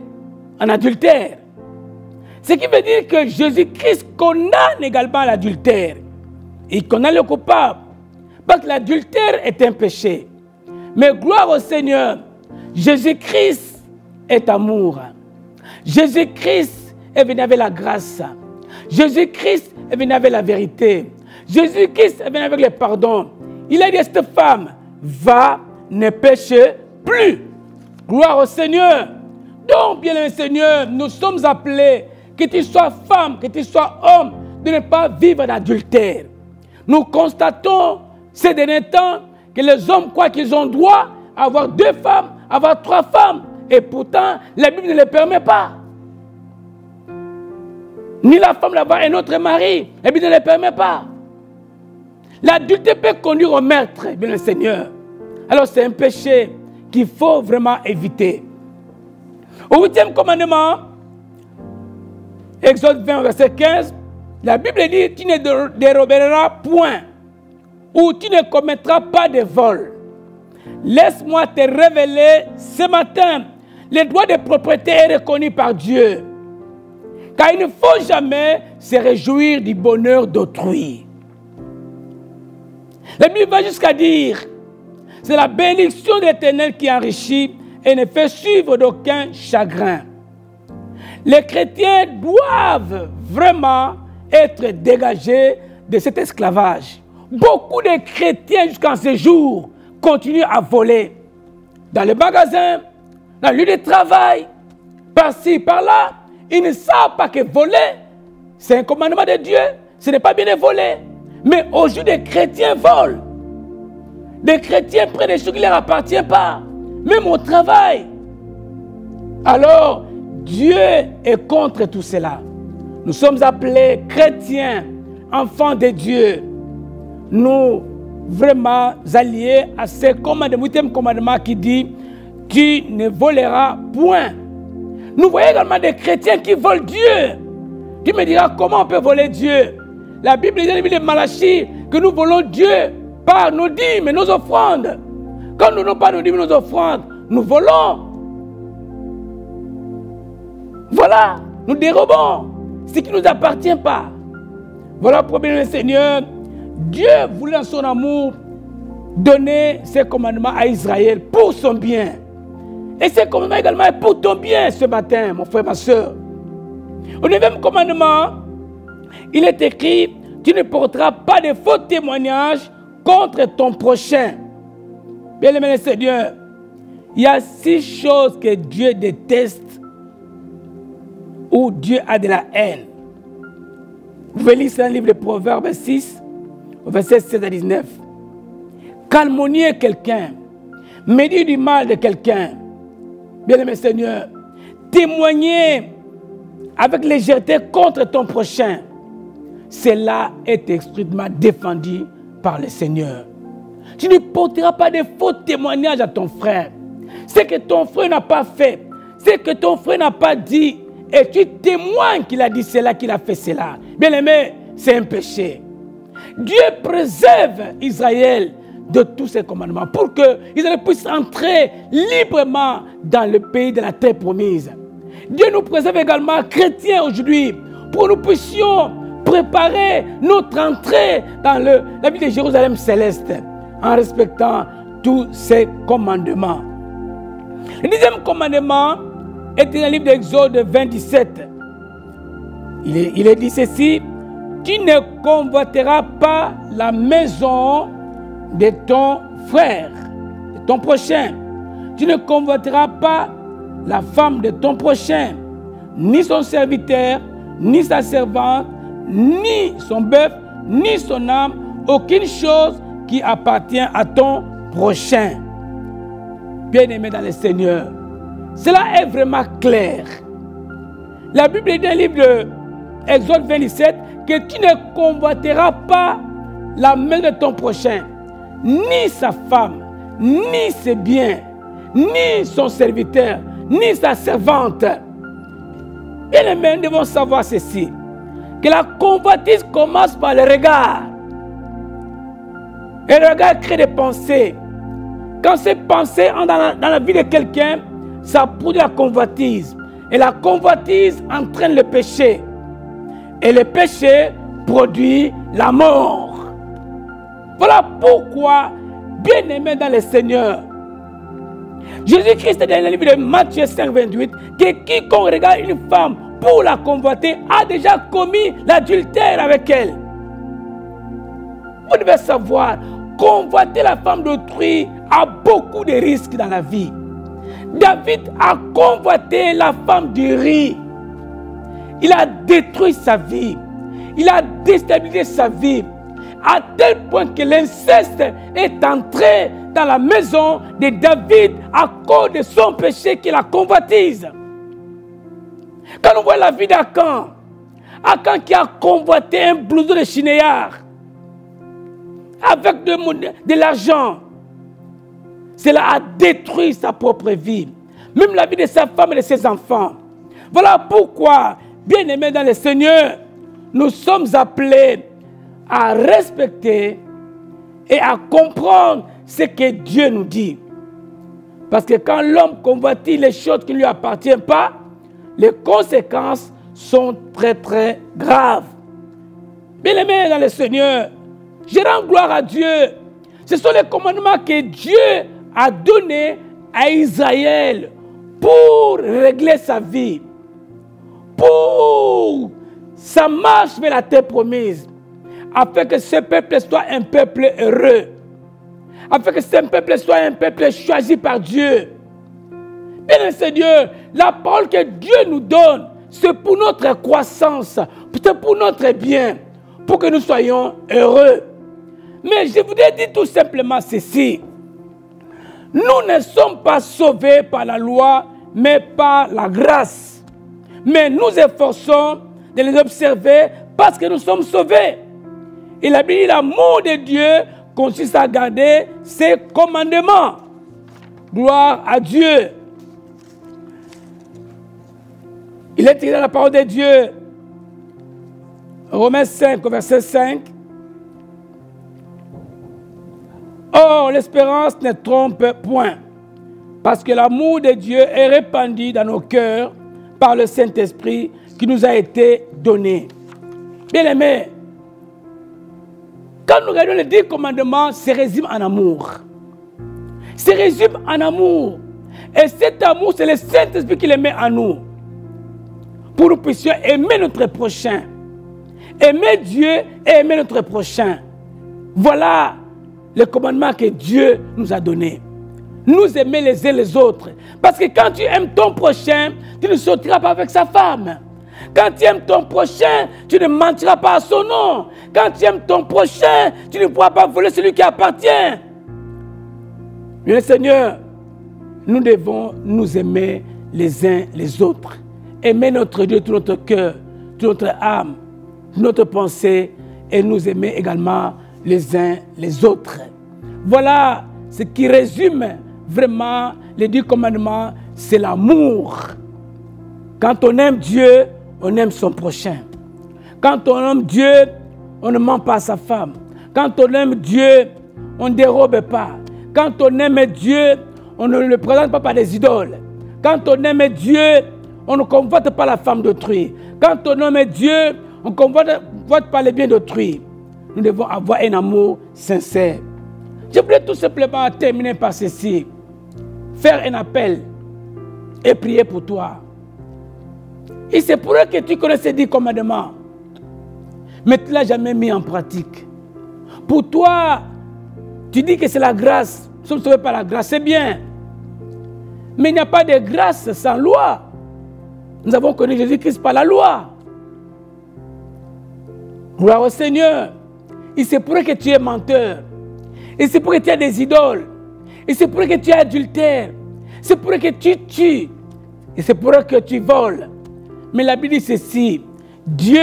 en adultère. Ce qui veut dire que Jésus-Christ condamne également l'adultère. Il condamne le coupable. Parce que l'adultère est un péché. Mais gloire au Seigneur, Jésus-Christ est amour. Jésus-Christ est venu avec la grâce. Jésus-Christ est venu avec la vérité. Jésus-Christ est venu avec le pardon. Il a dit à cette femme, va, ne péche plus. Gloire au Seigneur. Donc, bien aimé Seigneur, nous sommes appelés, que tu sois femme, que tu sois homme, de ne pas vivre d'adultère. Nous constatons ces derniers temps que les hommes croient qu'ils ont droit à avoir 2 femmes, à avoir 3 femmes. Et pourtant, la Bible ne le permet pas. Ni la femme d'avoir un autre mari. La Bible ne le permet pas. L'adultère peut conduire au meurtre, bien le Seigneur. Alors c'est un péché qu'il faut vraiment éviter. Au 8e commandement, Exode 20, verset 15, la Bible dit, tu ne déroberas point, ou tu ne commettras pas de vol. Laisse-moi te révéler ce matin, le droit de propriété est reconnu par Dieu. Car il ne faut jamais se réjouir du bonheur d'autrui. La Bible va jusqu'à dire, c'est la bénédiction de l'Éternel qui enrichit et ne fait suivre d'aucun chagrin. Les chrétiens doivent vraiment être dégagés de cet esclavage. Beaucoup de chrétiens jusqu'à ce jour continuent à voler. Dans les magasins, dans le lieu de travail, par-ci, par-là, ils ne savent pas que voler, c'est un commandement de Dieu. Ce n'est pas bien de voler. Mais aujourd'hui, des chrétiens volent. Des chrétiens prennent des choses qui ne leur appartiennent pas. Même au travail. Alors, Dieu est contre tout cela. Nous sommes appelés chrétiens, enfants de Dieu. Nous, vraiment alliés à ce commandement, 8e commandement qui dit « Tu ne voleras point ». Nous voyons également des chrétiens qui volent Dieu. Tu me diras comment on peut voler Dieu. La Bible dit dans le livre de Malachie que nous volons Dieu par nos dîmes et nos offrandes. Quand nous n'avons pas nos dîmes et nos offrandes, nous volons. Voilà, nous dérobons ce qui ne nous appartient pas. Voilà pourquoi, bien le Seigneur, Dieu voulait en son amour donner ses commandements à Israël pour son bien. Et ces commandements également est pour ton bien ce matin, mon frère, ma soeur. Au 9e commandement, il est écrit, tu ne porteras pas de faux témoignages contre ton prochain. Bien aimé Seigneur, il y a 6 choses que Dieu déteste où Dieu a de la haine. Vous pouvez lire dans le livre de Proverbes 6, versets 16 à 19. Calomnier quelqu'un, médire du mal de quelqu'un. Bien aimé Seigneur, témoigner avec légèreté contre ton prochain, cela est extrêmement défendu par le Seigneur. Tu ne porteras pas de faux témoignages à ton frère. Ce que ton frère n'a pas fait, ce que ton frère n'a pas dit, et tu témoignes qu'il a dit cela, qu'il a fait cela. Bien aimé, c'est un péché. Dieu préserve Israël de tous ces commandements pour qu'Israël puisse entrer librement dans le pays de la terre promise. Dieu nous préserve également, chrétiens aujourd'hui, pour que nous puissions préparer notre entrée dans la ville de Jérusalem céleste en respectant tous ces commandements. Le 10e commandement est dans le livre d'Exode 27. Il est dit ceci: tu ne convoiteras pas la maison de ton frère, de ton prochain. Tu ne convoiteras pas la femme de ton prochain, ni son serviteur, ni sa servante, ni son bœuf, ni son âme, aucune chose qui appartient à ton prochain. Bien-aimé dans le Seigneur, cela est vraiment clair. La Bible dit dans le livre de Exode 27 que tu ne convoiteras pas la maison de ton prochain, ni sa femme, ni ses biens, ni son serviteur, ni sa servante. Bien-aimés, nous devons savoir ceci, que la convoitise commence par le regard. Et le regard crée des pensées. Quand ces pensées entrent dans la vie de quelqu'un, ça produit la convoitise. Et la convoitise entraîne le péché. Et le péché produit la mort. Voilà pourquoi, bien-aimés dans le Seigneur, Jésus-Christ est dans le livre de Matthieu 5, 28, que quiconque regarde une femme pour la convoiter a déjà commis l'adultère avec elle. Vous devez savoir, convoiter la femme d'autrui a beaucoup de risques dans la vie. David a convoité la femme d'Uri. Il a détruit sa vie. Il a déstabilisé sa vie. À tel point que l'inceste est entré dans la maison de David à cause de son péché qui la convoitise. Quand on voit la vie d'Akan, Akan qui a convoité un blouson de chinéard avec de l'argent, cela a détruit sa propre vie, même la vie de sa femme et de ses enfants. Voilà pourquoi, bien-aimés dans le Seigneur, nous sommes appelés à respecter et à comprendre ce que Dieu nous dit. Parce que quand l'homme convoite les choses qui ne lui appartiennent pas, les conséquences sont très très graves. Bien-aimés dans le Seigneur, je rends gloire à Dieu. Ce sont les commandements que Dieu a donnés à Israël pour régler sa vie, pour sa marche vers la terre promise, afin que ce peuple soit un peuple heureux, afin que ce peuple soit un peuple choisi par Dieu. Bien Seigneur, la parole que Dieu nous donne, c'est pour notre croissance, c'est pour notre bien, pour que nous soyons heureux. Mais je voudrais dire tout simplement ceci. Nous ne sommes pas sauvés par la loi, mais par la grâce. Mais nous efforçons de les observer parce que nous sommes sauvés. Et la Bible dit, l'amour de Dieu consiste à garder ses commandements. Gloire à Dieu. Il est écrit dans la parole de Dieu, Romains 5, verset 5. Or, l'espérance ne trompe point, parce que l'amour de Dieu est répandu dans nos cœurs par le Saint-Esprit qui nous a été donné. Bien-aimés, quand nous regardons les 10 commandements, c'est résumé en amour. C'est résumé en amour. Et cet amour, c'est le Saint-Esprit qui le met en nous. Pour que nous puissions aimer notre prochain. Aimer Dieu et aimer notre prochain. Voilà le commandement que Dieu nous a donné. Nous aimer les uns les autres. Parce que quand tu aimes ton prochain, tu ne sortiras pas avec sa femme. Quand tu aimes ton prochain, tu ne mentiras pas à son nom. Quand tu aimes ton prochain, tu ne pourras pas voler celui qui appartient. Bien Seigneur, nous devons nous aimer les uns les autres. Aimer notre Dieu, tout notre cœur, toute notre âme, notre pensée, et nous aimer également les uns les autres. Voilà ce qui résume vraiment les 10 commandements, c'est l'amour. Quand on aime Dieu, on aime son prochain. Quand on aime Dieu, on ne ment pas à sa femme. Quand on aime Dieu, on ne dérobe pas. Quand on aime Dieu, on ne le présente pas par des idoles. Quand on aime Dieu, on ne convoite pas la femme d'autrui. Quand on aime Dieu, on ne convoite pas les biens d'autrui. Nous devons avoir un amour sincère. Je voulais tout simplement terminer par ceci. Faire un appel et prier pour toi. Et c'est pour eux que tu connais ces 10 commandements. Mais tu ne l'as jamais mis en pratique. Pour toi, tu dis que c'est la grâce. Nous sommes sauvés par la grâce, c'est bien. Mais il n'y a pas de grâce sans loi. Nous avons connu Jésus-Christ par la loi. Gloire au Seigneur. Et c'est pour eux que tu es menteur. Et c'est pour eux que tu as des idoles. Et c'est pour eux que tu es adultère. C'est pour eux que tu tues. Et c'est pour eux que tu voles. Mais la Bible dit ceci. Dieu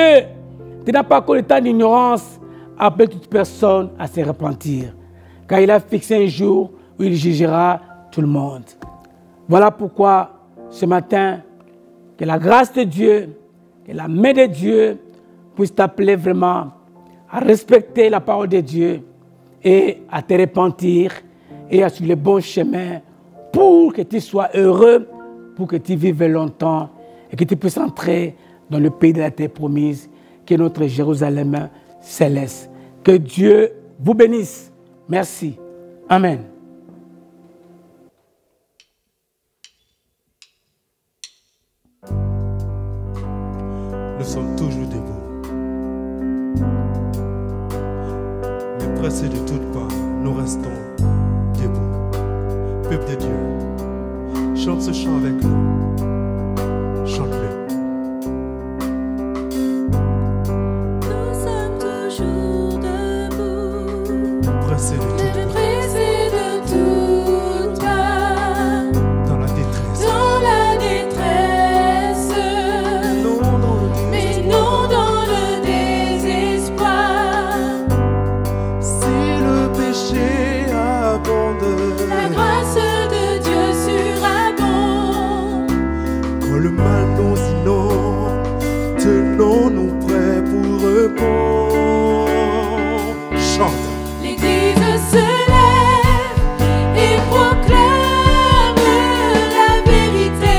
ne n'a pas encore le temps d'ignorance, appelle toute personne à se repentir. Car il a fixé un jour où il jugera tout le monde. Voilà pourquoi ce matin, que la grâce de Dieu, que la main de Dieu puisse t'appeler vraiment à respecter la parole de Dieu et à te repentir et à suivre le bon chemin pour que tu sois heureux, pour que tu vives longtemps et que tu puisses entrer dans le pays de la terre promise, qui est notre Jérusalem céleste. Que Dieu vous bénisse. Merci. Amen. Nous sommes toujours debout. Mais pressés de toutes parts, nous restons debout. Peuple de Dieu, chante ce chant avec nous. Chante-le. Nous sommes toujours debout. Pressés de toutes parts. Pressés de toutes parts. Dans la détresse. Dans la détresse. Mais non dans le désespoir. Si le péché abonde, La grâce de Dieu surabonde. quand le mal nous inonde, tenons-nous prêts pour répondre. Chante. L'Église se lève et proclame la vérité.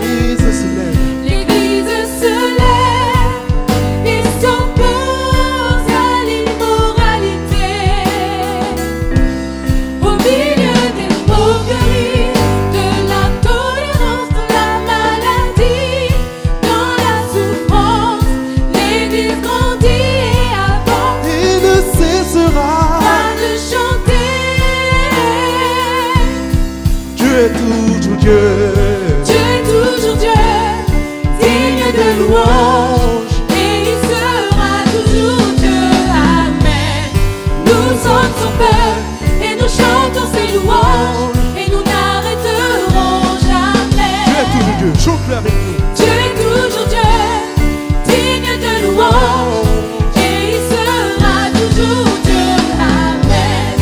L'Église se lève. L'Église se lève et s'oppose à l'immoralité. Au milieu des moqueries, de l'intolérance, de la maladie, dans la souffrance, l'Église grandit et avance. Il ne cessera. Pas de chanter. Dieu est toujours Dieu. Dieu est toujours Dieu, digne de louange, et il sera toujours Dieu. Amen. Nous sommes son peuple et nous chantons ses louanges et nous n'arrêterons jamais. Dieu est toujours Dieu. Chante-le avec nous. Dieu est toujours Dieu, digne de louange, et il sera toujours Dieu. Amen.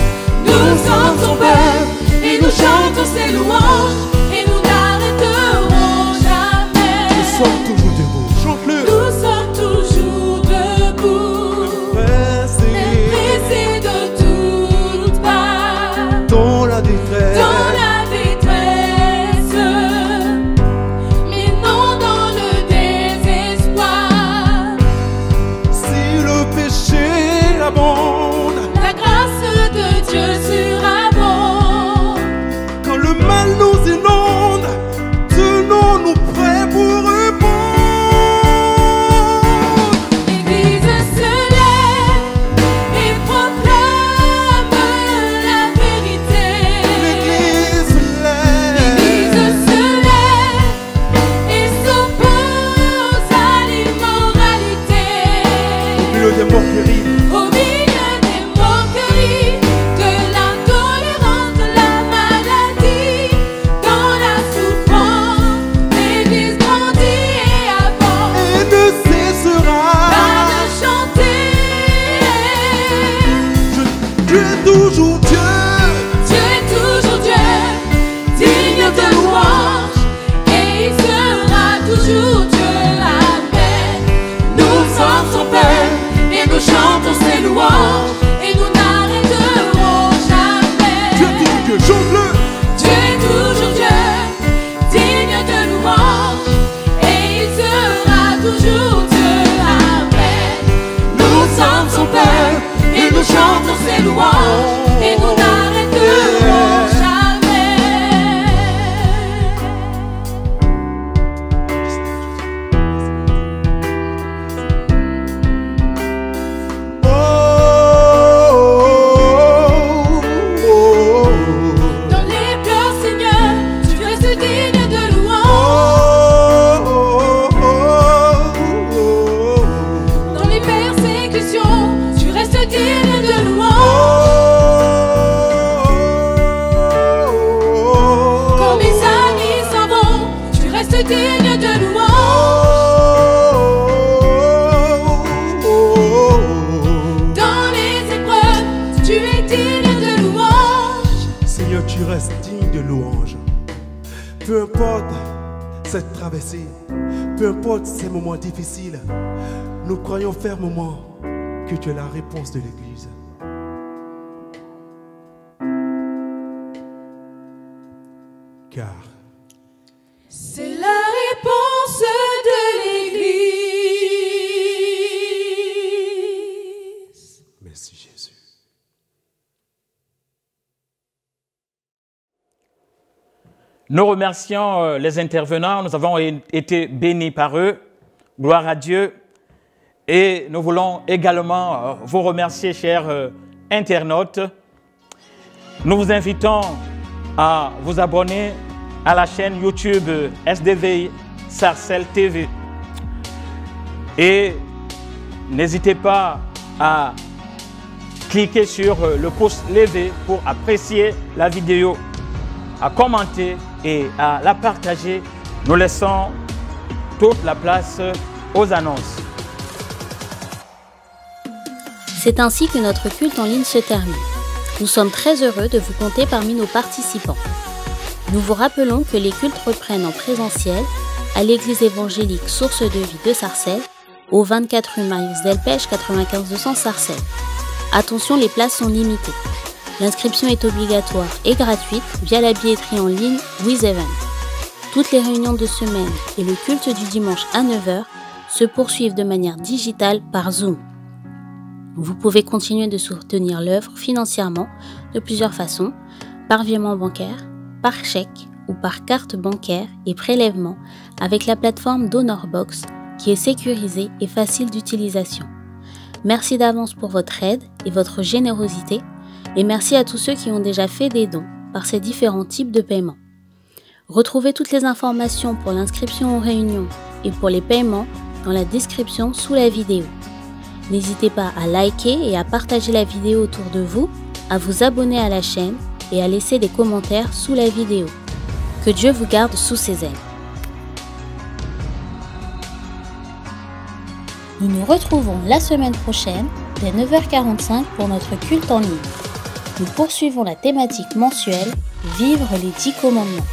Nous sommes son peuple et nous chantons ses louanges et nous n'arrêterons jamais. Nous sommes toujours debout. Chante-le. Nous sommes toujours debout, Pressés pressés de toutes parts. dans la détresse. Dans la détresse, mais non dans le importe cette traversée, peu importe ces moments difficiles, nous croyons fermement que tu es la réponse de l'Église. Car c'est la réponse de l'Église. merci Jésus. Nous remercions les intervenants, nous avons été bénis par eux, gloire à Dieu. Et nous voulons également vous remercier, chers internautes. Nous vous invitons à vous abonner à la chaîne YouTube SDVI Sarcelles TV. Et n'hésitez pas à cliquer sur le pouce levé pour apprécier la vidéo, à commenter et à la partager. Nous laissons toute la place aux annonces. C'est ainsi que notre culte en ligne se termine. Nous sommes très heureux de vous compter parmi nos participants. Nous vous rappelons que les cultes reprennent en présentiel à l'église évangélique Source de Vie de Sarcelles, au 24 rue Marius Delpech 95 200 Sarcelles. Attention, les places sont limitées. L'inscription est obligatoire et gratuite via la billetterie en ligne WizEvent. Toutes les réunions de semaine et le culte du dimanche à 9 h se poursuivent de manière digitale par Zoom. Vous pouvez continuer de soutenir l'œuvre financièrement de plusieurs façons, par virement bancaire, par chèque ou par carte bancaire et prélèvement avec la plateforme DonorBox qui est sécurisée et facile d'utilisation. Merci d'avance pour votre aide et votre générosité et merci à tous ceux qui ont déjà fait des dons par ces différents types de paiements. Retrouvez toutes les informations pour l'inscription aux réunions et pour les paiements dans la description sous la vidéo. N'hésitez pas à liker et à partager la vidéo autour de vous, à vous abonner à la chaîne et à laisser des commentaires sous la vidéo. Que Dieu vous garde sous ses ailes. Nous nous retrouvons la semaine prochaine dès 9 h 45 pour notre culte en ligne. Nous poursuivons la thématique mensuelle « Vivre les 10 commandements ».